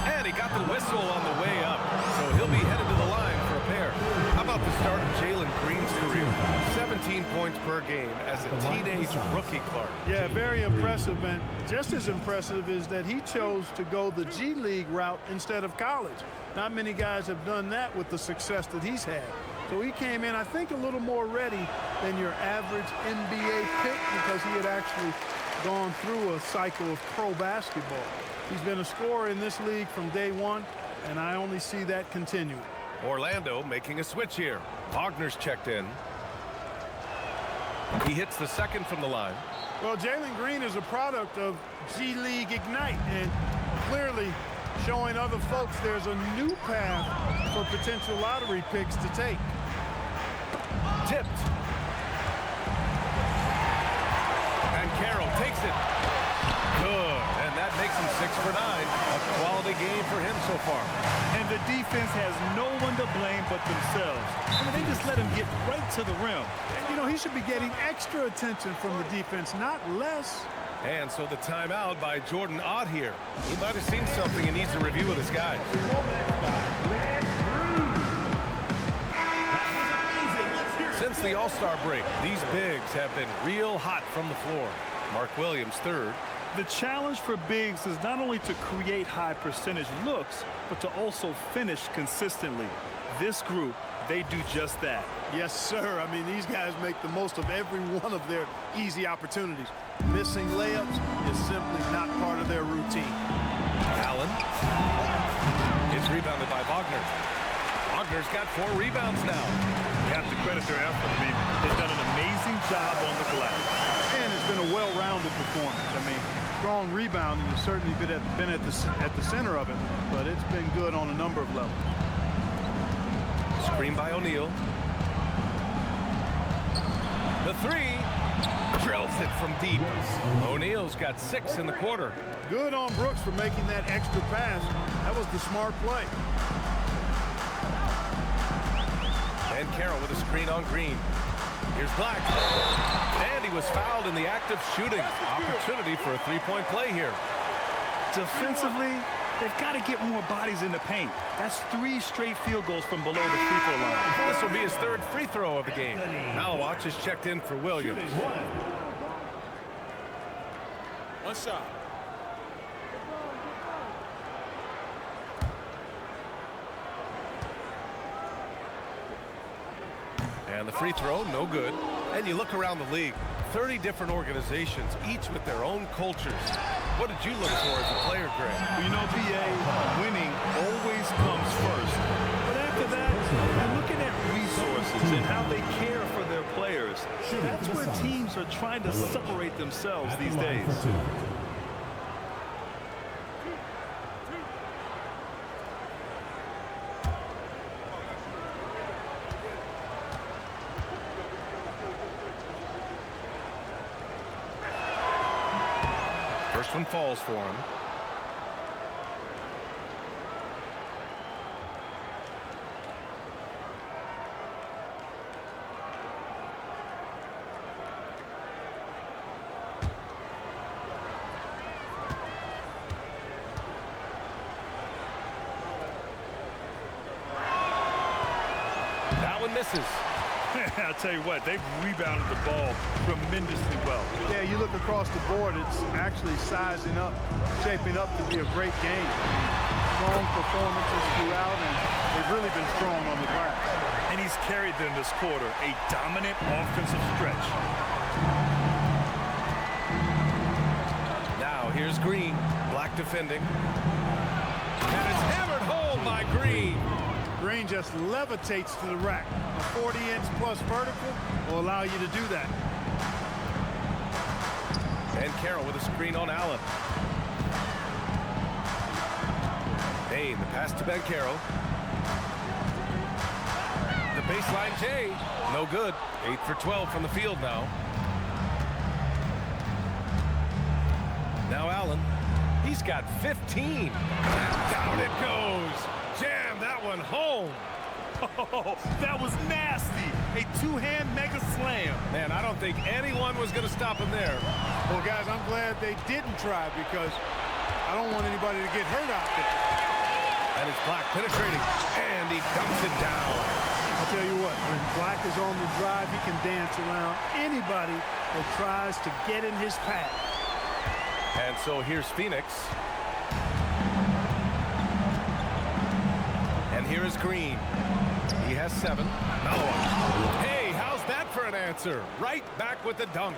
And he got the whistle on the way up. So he'll be headed to the line for a pair. How about the start of Jalen Green's career? 17 points per game as a teenage rookie, Clark. Yeah, very impressive. And just as impressive is that he chose to go the G League route instead of college. Not many guys have done that with the success that he's had. So he came in, I think, a little more ready than your average NBA pick because he had actually gone through a cycle of pro basketball. He's been a scorer in this league from day one, and I only see that continuing. Orlando making a switch here. Wagner's checked in. He hits the second from the line. Well, Jalen Green is a product of G League Ignite, and clearly showing other folks there's a new path for potential lottery picks to take. Tipped. And Carroll takes it. Good. And that makes him 6 for 9. A quality game for him so far. And the defense has no one to blame but themselves. I mean, they just let him get right to the rim. And, you know, he should be getting extra attention from the defense, not less. And so the timeout by Jordan Ott here. He might have seen something and needs a review with his guys. Since the All-Star break, these bigs have been real hot from the floor. Mark Williams, third. The challenge for bigs is not only to create high percentage looks, but to also finish consistently. This group, they do just that. Yes, sir. I mean, these guys make the most of every one of their easy opportunities. Missing layups is simply not part of their routine. Allen is rebounded by Wagner. Wagner's got 4 rebounds now. You have to credit their effort. I mean, they've done an amazing job on the glass. And it's been a well-rounded performance. I mean, strong rebounding has certainly been at the center of it, but it's been good on a number of levels. Screen by O'Neal. The 3 drills it from deep. O'Neal's got 6 in the quarter. Good on Brooks for making that extra pass. That was the smart play. And Carroll with a screen on Green. Here's Black. And he was fouled in the act of shooting. Opportunity for a 3-point play here. Defensively, they've got to get more bodies in the paint. That's 3 straight field goals from below the free throw line. This will be his 3rd free throw of the game. Malawach is checked in for Williams. One shot. And the free throw, no good. And you look around the league, 30 different organizations, each with their own cultures. What did you look for as a player, Greg? Well, you know, BA, winning always comes first. But after that, you're looking at resources and how they care for their players. That's where teams are trying to separate themselves these days. First one falls for him. That one misses. I'll tell you what, they've rebounded the ball tremendously well. Yeah, you look across the board, it's actually sizing up, shaping up to be a great game. Strong performances throughout, and they've really been strong on the glass. And he's carried them this quarter, a dominant offensive stretch. Now here's Green, Black defending. And it's hammered home by Green. Green just levitates to the rack. A 40-inch plus vertical will allow you to do that. And Carroll with a screen on Allen. Bain, the pass to Banchero. The baseline J, no good. 8 for 12 from the field now. Now Allen, he's got 15. And down it goes. Jam that one home. Oh, that was nasty. A two-hand mega slam. Man, I don't think anyone was going to stop him there. Well, guys, I'm glad they didn't try because I don't want anybody to get hurt out there. And it's Black penetrating, and he dumps it down. I'll tell you what, when Black is on the drive, he can dance around anybody that tries to get in his path. And so here's Phoenix. And here is Green. He has 7. Maloa. Hey, how's that for an answer? Right back with the dunk.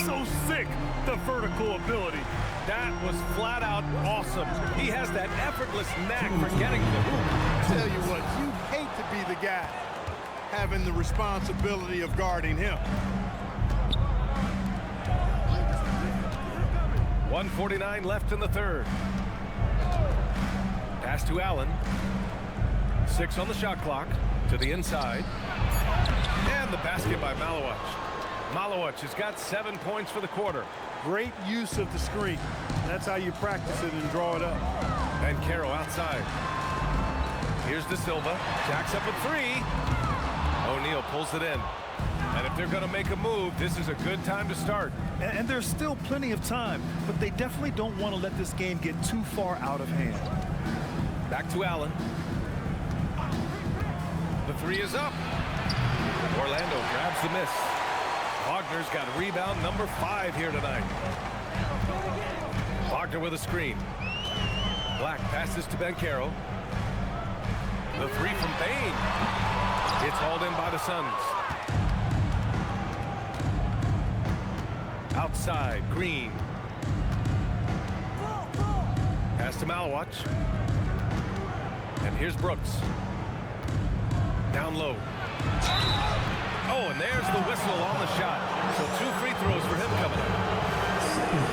So sick, the vertical ability. That was flat out awesome. He has that effortless knack for getting to the hoop. I tell you what, you'd hate to be the guy having the responsibility of guarding him. 1:49 left in the third. Pass to Allen. 6 on the shot clock. To the inside. And the basket by Malowich. Malowich has got 7 points for the quarter. Great use of the screen. That's how you practice it and draw it up. And Caro outside. Here's De Silva. Jacks up a 3. O'Neal pulls it in. And if they're going to make a move, this is a good time to start. And there's still plenty of time, but they definitely don't want to let this game get too far out of hand. Back to Allen. The 3 is up. Orlando grabs the miss. Wagner's got rebound number 5 here tonight. Wagner with a screen. Black passes to Banchero. The 3 from Bain. It's hauled in by the Suns. Outside, Green. Pass to Malowich. And here's Brooks. Down low. Oh, and there's the whistle on the shot. So 2 free throws for him coming up.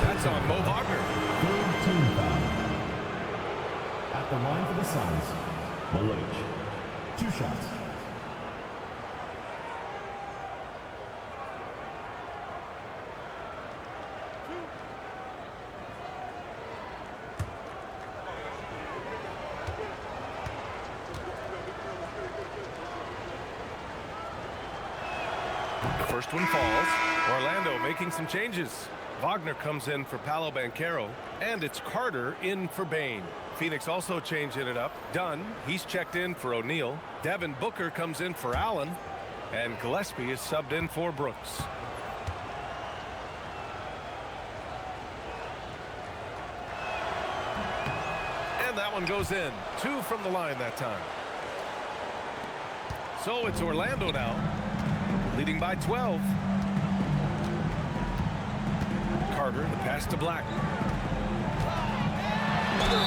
That's on Mo Wagner. Third team foul. At the line for the Suns, Malowich. 2 shots. First one falls. Orlando making some changes. Wagner comes in for Paolo Banchero, and it's Carter in for Bain. Phoenix also changing it up. Dunn, he's checked in for O'Neal. Devin Booker comes in for Allen, and Gillespie is subbed in for Brooks. And that one goes in. 2 from the line that time. So it's Orlando now, leading by 12. Carter, the pass to Black.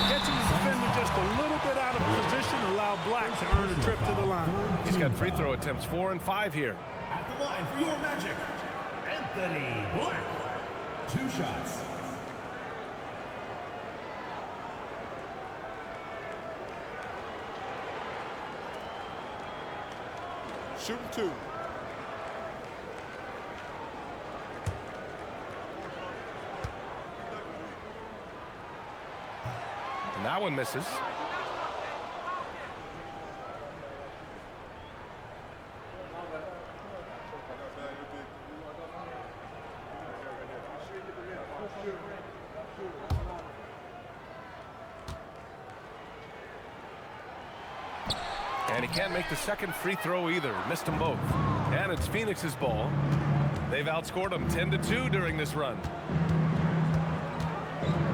Catching the defender just a little bit out of position, allow Black to earn a trip to the line. He's got free throw attempts 4 and 5 here. At the line for your Magic, Anthony Black. 2 shots. Shooting 2. And that one misses. And he can't make the second free throw either. Missed them both. And it's Phoenix's ball. They've outscored them 10-2 during this run.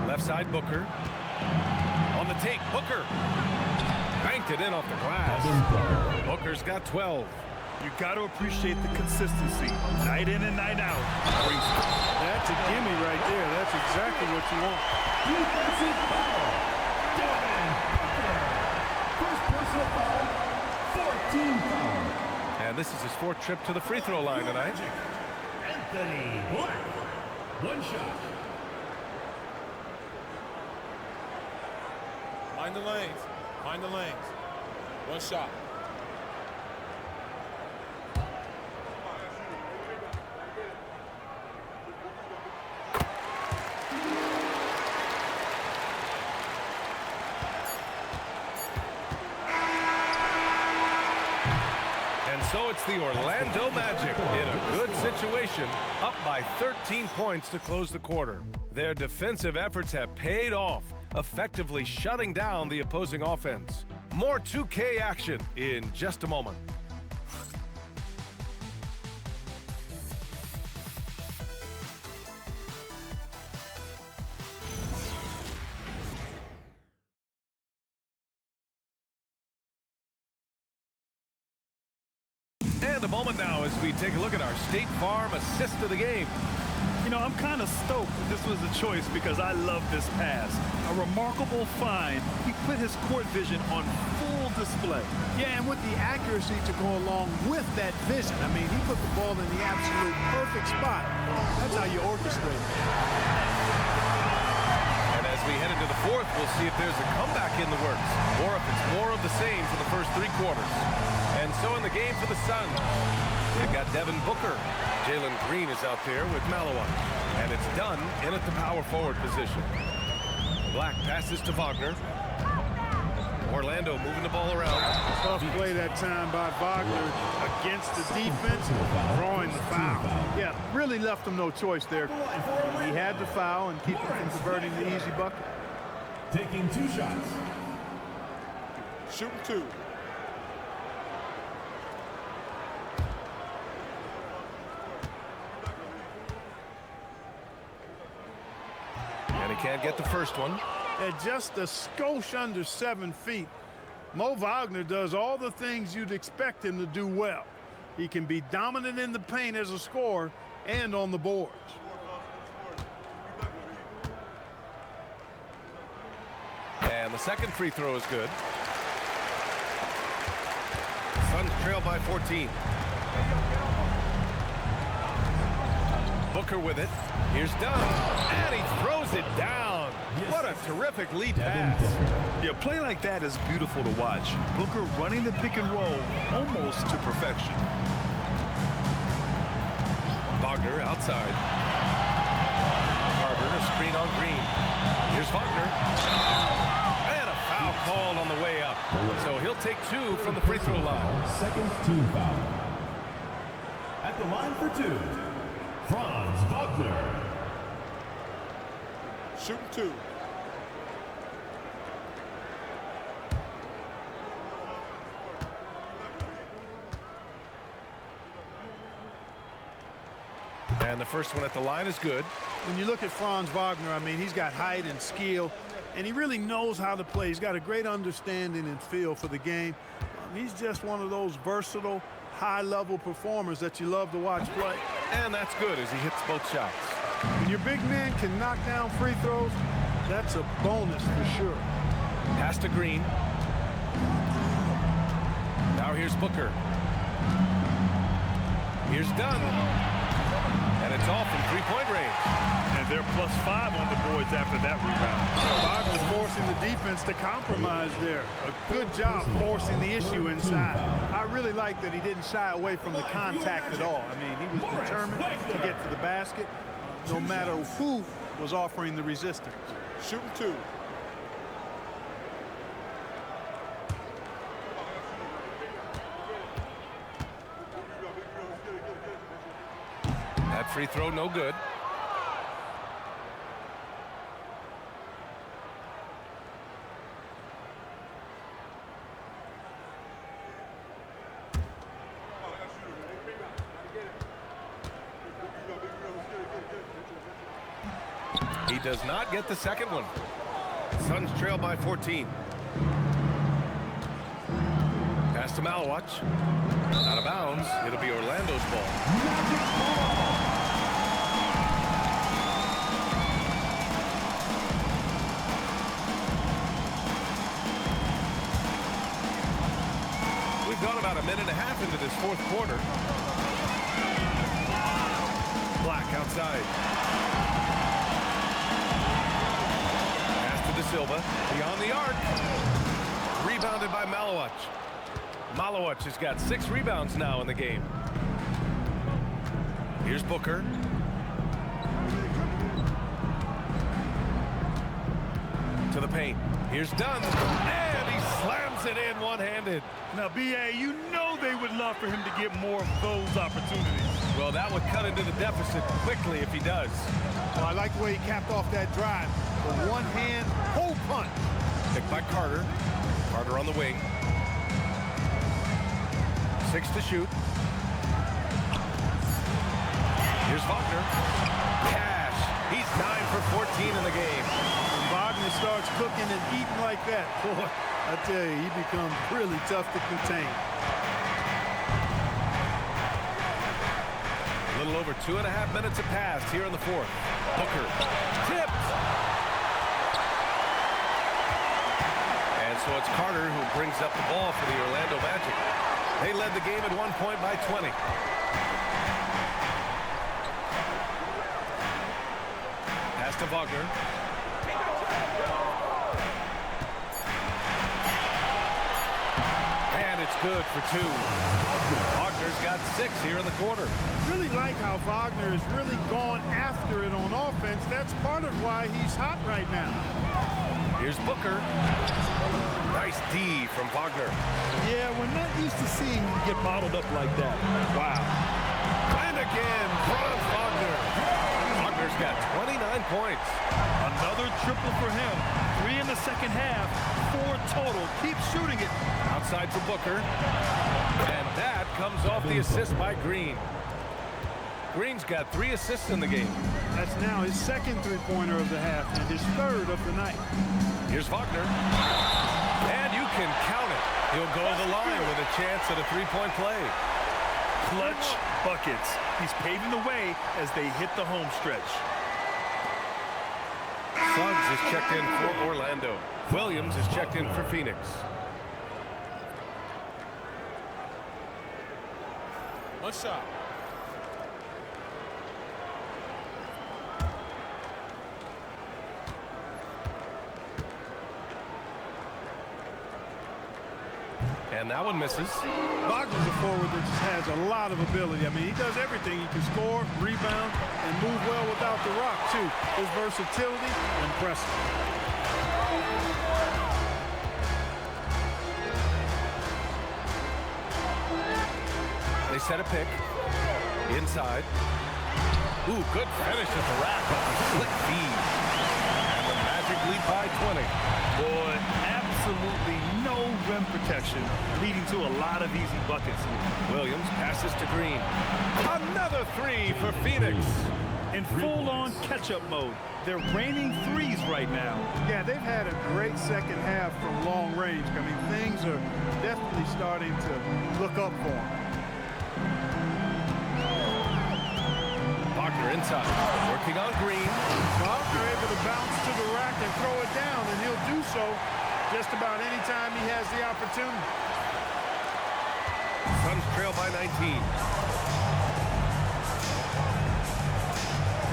Left side, Booker. On the take, Booker. Banked it in off the glass. Booker's got 12. You got to appreciate the consistency, night in and night out. That's a gimme right there. That's exactly what you want. Defensive foul. Devin Booker. First personal foul, 14 foul. And this is his 4th trip to the free throw line tonight. Anthony Black. 1 shot. Find the lanes. Find the lanes. One shot. And so it's the Orlando Magic in a good situation, up by 13 points to close the quarter. Their defensive efforts have paid off, effectively shutting down the opposing offense. More 2K action in just a moment. And a moment now as we take a look at our State Farm assist of the game. You know, I'm kind of stoked this was a choice because I love this pass. A remarkable find. He put his court vision on full display. Yeah, and with the accuracy to go along with that vision. I mean, he put the ball in the absolute perfect spot. That's how you orchestrate. And as we head into the fourth, we'll see if there's a comeback in the works or if it's more of the same for the first 3 quarters. And so in the game for the Suns, they've got Devin Booker. Jalen Green is out there with Malawat. And it's done in at the power forward position. Black passes to Wagner. Orlando moving the ball around. Tough play that time by Wagner against the defense, drawing the foul. Yeah, really left him no choice there. He had to foul and keep him from converting the easy bucket. Taking 2 shots. Shooting 2. And he can't get the first one. At just a skosh under 7 feet, Mo Wagner does all the things you'd expect him to do well. He can be dominant in the paint as a scorer and on the boards. And the second free throw is good. Suns trail by 14. Booker with it. Here's Dunn. And he throws it down. What a terrific lead pass. Yeah, play like that is beautiful to watch. Booker running the pick and roll almost to perfection. Wagner outside. Carter, a screen on Green. Here's Wagner. And a foul called on the way up. So he'll take 2 from the free throw line. Second team foul. At the line for 2, Franz Wagner. Shooting 2. And the first one at the line is good. When you look at Franz Wagner, I mean, he's got height and skill, and he really knows how to play. He's got a great understanding and feel for the game. He's just one of those versatile, high-level performers that you love to watch play. And that's good as he hits both shots. When your big man can knock down free throws, that's a bonus for sure. Pass to Green. Now here's Booker. Here's Dunn. And it's off from 3-point range. And they're +5 on the boards after that rebound. Wagner's forcing the defense to compromise there. A good job forcing the issue inside. I really like that he didn't shy away from the contact at all. I mean, he was determined to get to the basket no matter who was offering the resistance. Shooting 2. That free throw no good. He does not get the second one. Suns trail by 14. Pass to Malawat. Out of bounds. It'll be Orlando's ball. We've gone about a minute and a half into this fourth quarter. Black outside. Pass to the Silva beyond the arc. Rebounded by Malowich. Malowich has got 6 rebounds now in the game. Here's Booker. To the paint. Here's Dunn. And he slams it in one-handed. Now, B.A., you know they would love for him to get more of those opportunities. Well, that would cut into the deficit quickly if he does. Well, I like the way he capped off that drive. The one-hand hole punch. Picked by Carter. Carter on the wing. 6 to shoot. Here's Wagner. Cash. He's 9 for 14 in the game. When Wagner starts cooking and eating like that, boy, I tell you, he becomes really tough to contain. A little over 2.5 minutes have passed here in the 4th. Booker. Tipped. And so it's Carter who brings up the ball for the Orlando Magic. They led the game at 1 point by 20. Pass to Wagner. And it's good for 2. Wagner's got 6 here in the quarter. Really like how Wagner is really gone after it on offense. That's part of why he's hot right now. Here's Booker. Nice D from Wagner. Yeah, we're not used to seeing him get bottled up like that. Wow. And again, Franz Wagner. Wagner's got 29 points. Another triple for him. 3 in the second half, 4 total. Keep shooting it. Outside for Booker. And that comes off the assist by Green. Green's got 3 assists in the game. That's now his second three-pointer of the half and his 3rd of the night. Here's Wagner. And you can count it. He'll go to the line with a chance at a 3-point play. Clutch buckets. He's paving the way as they hit the home stretch. Suggs is checked in for Orlando. Williams is checked in for Phoenix. One shot. And that one misses. Wagner's a forward that just has a lot of ability. I mean, he does everything. He can score, rebound, and move well without the rock, too. His versatility, impressive. They set a pick. Inside. Ooh, good finish at the rack on the slick feed. And the Magic lead by 20. Boy, absolutely no rim protection, leading to a lot of easy buckets here. Williams passes to Green. Another 3 for Phoenix. In full-on catch-up mode. They're raining threes right now. Yeah, they've had a great second half from long range. I mean, things are definitely starting to look up for them. Wagner inside, working on Green. Wagner able to bounce to the rack and throw it down, and he'll do so just about any time he has the opportunity. Suns trail by 19.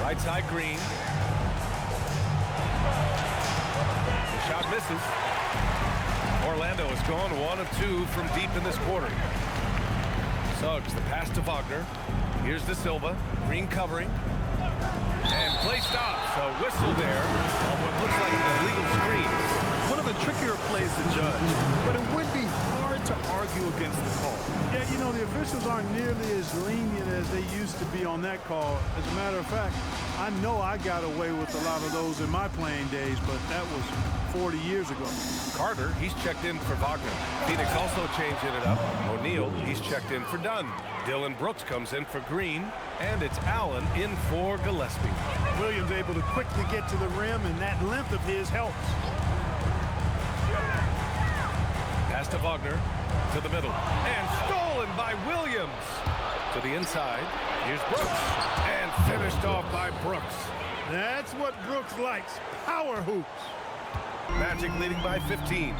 Right side Green. The shot misses. Orlando has gone 1 of 2 from deep in this quarter. Suggs, the pass to Wagner. Here's the Silva. Green covering. And play stops. A whistle there on what looks like an illegal screen. One of the trickier plays to judge, but it would be hard to argue against the call. Yeah, you know, the officials aren't nearly as lenient as they used to be on that call. As a matter of fact, I know I got away with a lot of those in my playing days, but that was 40 years ago. Carter, he's checked in for Wagner. Phoenix also changing it up. O'Neal, he's checked in for Dunn. Dillon Brooks comes in for Green, and it's Allen in for Gillespie. Williams able to quickly get to the rim, and that length of his helps. Pass to Wagner, to the middle, and stolen by Williams. To the inside, here's Brooks, and finished off by Brooks. That's what Brooks likes, power hoops. Magic leading by 15.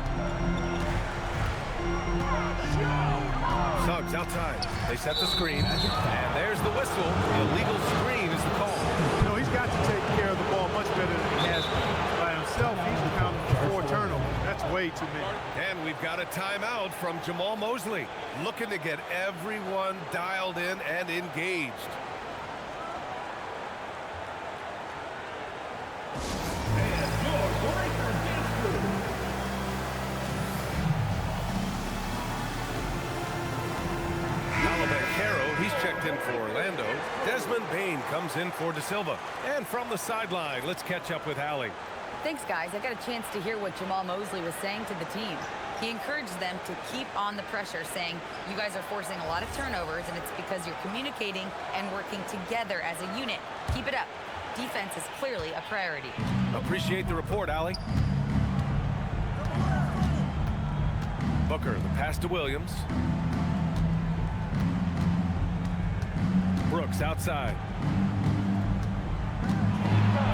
Suggs outside. They set the screen, and there's the whistle. The illegal screen is the call. You know, he's got to take care of the ball much better than he has by himself. He's accounted for way too many. And we've got a timeout from Jamal Mosley, looking to get everyone dialed in and engaged. He's checked in for Orlando. Desmond Bain comes in for De Silva. And from the sideline, let's catch up with Allie. Thanks, guys. I got a chance to hear what Jamal Mosley was saying to the team. He encouraged them to keep on the pressure, saying, you guys are forcing a lot of turnovers, and it's because you're communicating and working together as a unit. Keep it up. Defense is clearly a priority. Appreciate the report, Allie. Booker, the pass to Williams. Brooks outside.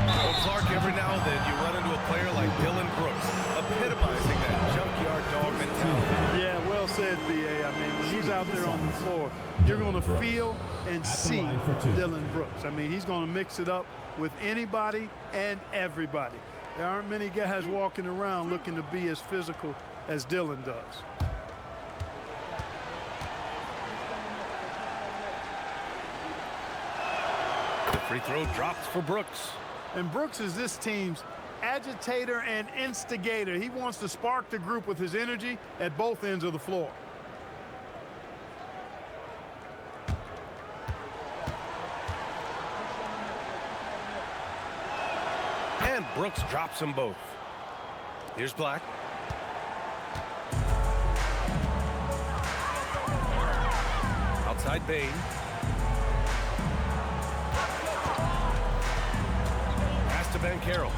Well, Clark, every now and then you run into a player like Dylan Brooks, epitomizing that junkyard dog mentality. Yeah, well said, B.A. I mean, when he's out there on the floor, you're going to feel and see Dylan Brooks. I mean, he's going to mix it up with anybody and everybody. There aren't many guys walking around looking to be as physical as Dylan does. Free throw drops for Brooks. And Brooks is this team's agitator and instigator. He wants to spark the group with his energy at both ends of the floor. And Brooks drops them both. Here's Black. Outside Bain. To Banchero.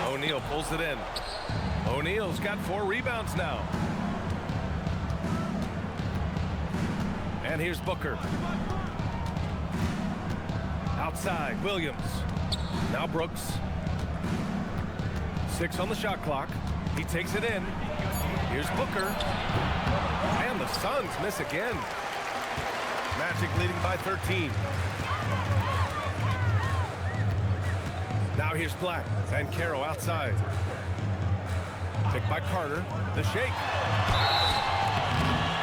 O'Neal pulls it in. O'Neal's got 4 rebounds now. And here's Booker. Outside, Williams. Now Brooks. 6 on the shot clock. He takes it in. Here's Booker. And the Suns miss again. Magic leading by 13. Now here's Black. Banchero outside. Picked by Carter. The shake.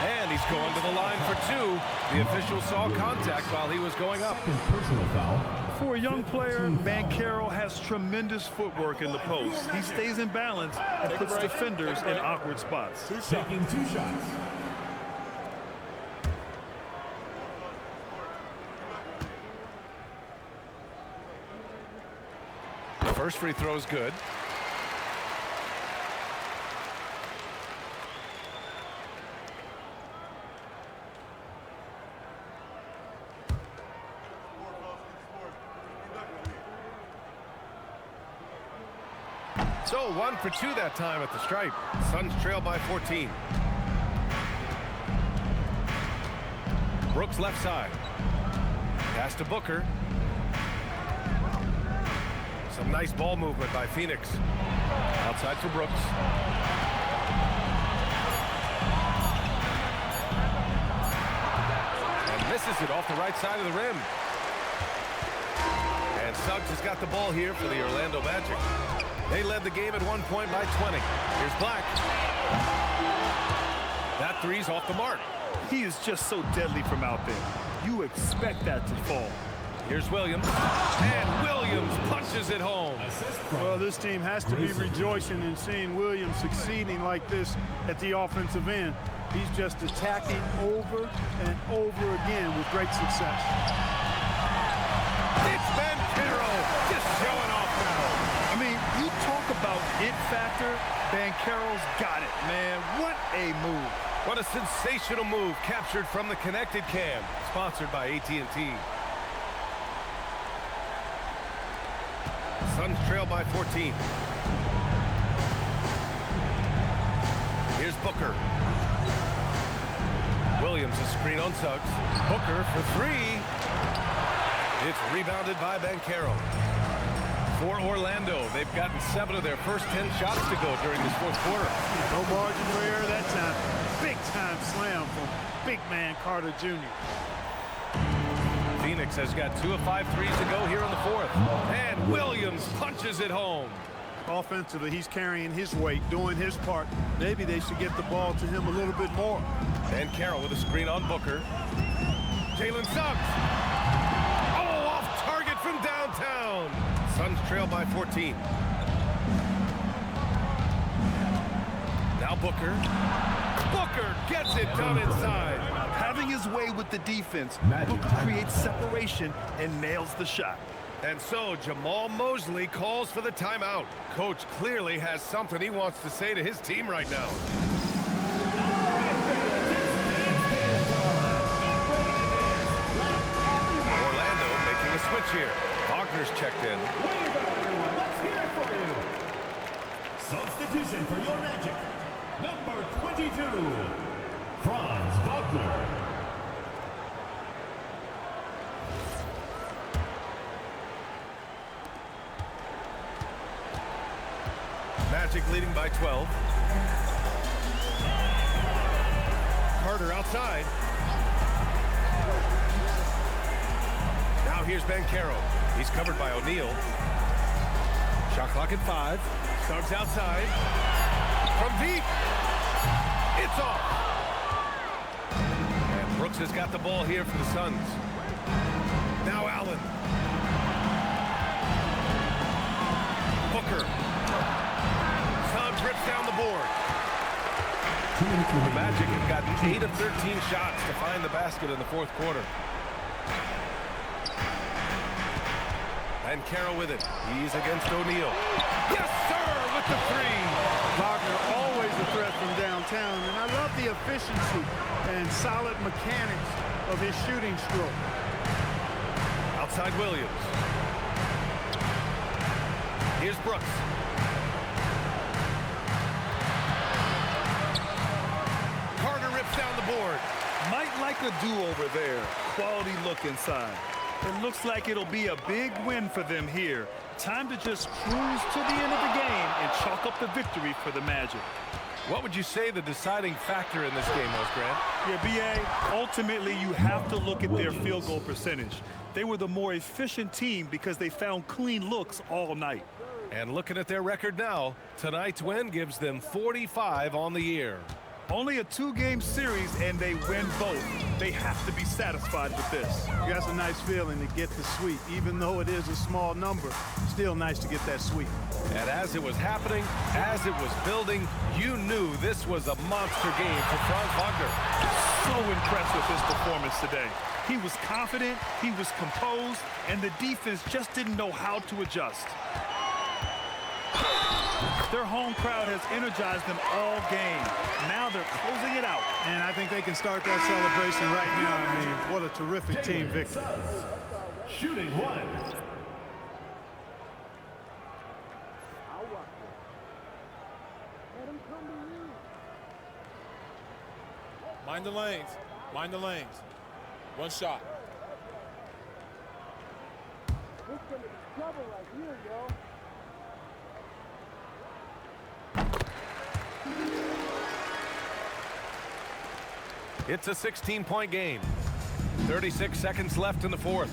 And he's going to the line for 2. The official saw contact while he was going up. Personal foul. For a young player, Banchero has tremendous footwork in the post. He stays in balance and puts defenders in awkward spots. Taking 2 shots. First free throw is good. So 1 for 2 that time at the stripe. Suns trail by 14. Brooks left side. Pass to Booker. Some nice ball movement by Phoenix. Outside for Brooks. And misses it off the right side of the rim. And Suggs has got the ball here for the Orlando Magic. They led the game at 1 point by 20. Here's Black. That three's off the mark. He is just so deadly from out there. You expect that to fall. Here's Williams, and Williams punches it home. Well, this team has to be rejoicing in seeing Williams succeeding like this at the offensive end. He's just attacking over and over again with great success. It's Banchero just showing off now. I mean, you talk about it factor, Banchero's got it, man. What a move. What a sensational move captured from the connected cam, sponsored by AT&T. Suns trail by 14. Here's Booker. Williams a screen on Suggs. Booker for 3. It's rebounded by Banchero. For Orlando, they've gotten 7 of their first 10 shots to go during this fourth quarter. No margin for error that time. Big time slam from big man Carter Jr. Phoenix has got 2 of 5 threes to go here in the fourth. And Williams punches it home. Offensively, he's carrying his weight, doing his part. Maybe they should get the ball to him a little bit more. And Carroll with a screen on Booker. Jalen Suggs. Oh, off target from downtown. Suns trail by 14. Now Booker. Booker gets it done inside. Having his way with the defense, Booker creates separation and nails the shot. And so Jamal Mosley calls for the timeout. Coach clearly has something he wants to say to his team right now. Orlando making a switch here. Wagner's checked in. Let's hear it for you. Substitution for your Magic. Number 22, Franz Wagner. Magic leading by 12. Carter outside. Now here's Banchero. He's covered by O'Neal. Shot clock at 5. Suggs outside. From deep. It's off. And Brooks has got the ball here for the Suns. Now Allen. Booker. Suggs rips down the board. The Magic have gotten 8 of 13 shots to find the basket in the fourth quarter. And Carroll with it. He's against O'Neal. Yes, sir, with the 3. Wagner always a threat from downtown, and I love the efficiency and solid mechanics of his shooting stroke. Outside Williams. Here's Brooks. Carter rips down the board. Might like a do-over there. Quality look inside. It looks like it'll be a big win for them here. Time to just cruise to the end of the game and chalk up the victory for the Magic. What would you say the deciding factor in this game was, Grant? Yeah, B.A., ultimately you have to look at their field goal percentage. They were the more efficient team because they found clean looks all night. And looking at their record now, tonight's win gives them 45 on the year. Only a 2-game series, and they win both. They have to be satisfied with this. That's a nice feeling to get the sweep. Even though it is a small number, still nice to get that sweep. And as it was happening, as it was building, you knew this was a monster game for Franz Wagner. So impressed with his performance today. He was confident, he was composed, and the defense just didn't know how to adjust. Their home crowd has energized them all game. Now they're closing it out. And I think they can start that celebration right now. I mean, what a terrific team victory. Shooting 1. Mind the lanes. Mind the lanes. One shot. It's a 16-point game. 36 seconds left in the fourth.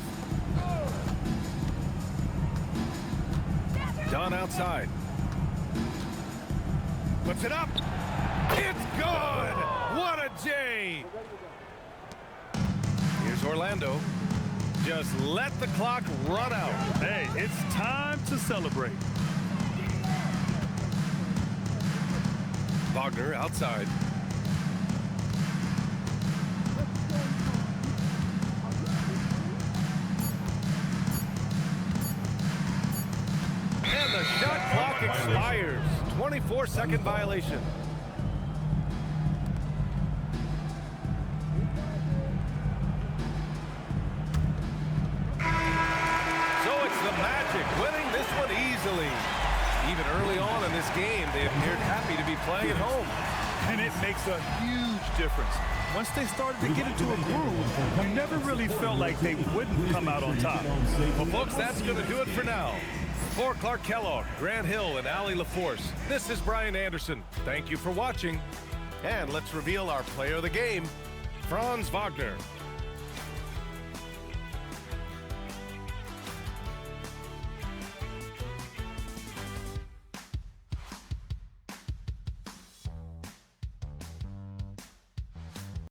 Dunn outside. Puts it up. It's good. What a J. Here's Orlando. Just let the clock run out. Hey, it's time to celebrate. Wagner outside. And the shot clock expires. 24-second violation. So it's the Magic winning this one easily. Even early on in this game, they appeared happy to be playing at home. And it makes a huge difference. Once they started to get into a groove, you never really felt like they wouldn't come out on top. Well, folks, that's going to do it for now. For Clark Kellogg, Grant Hill, and Allie LaForce, this is Brian Anderson. Thank you for watching. And let's reveal our player of the game, Franz Wagner.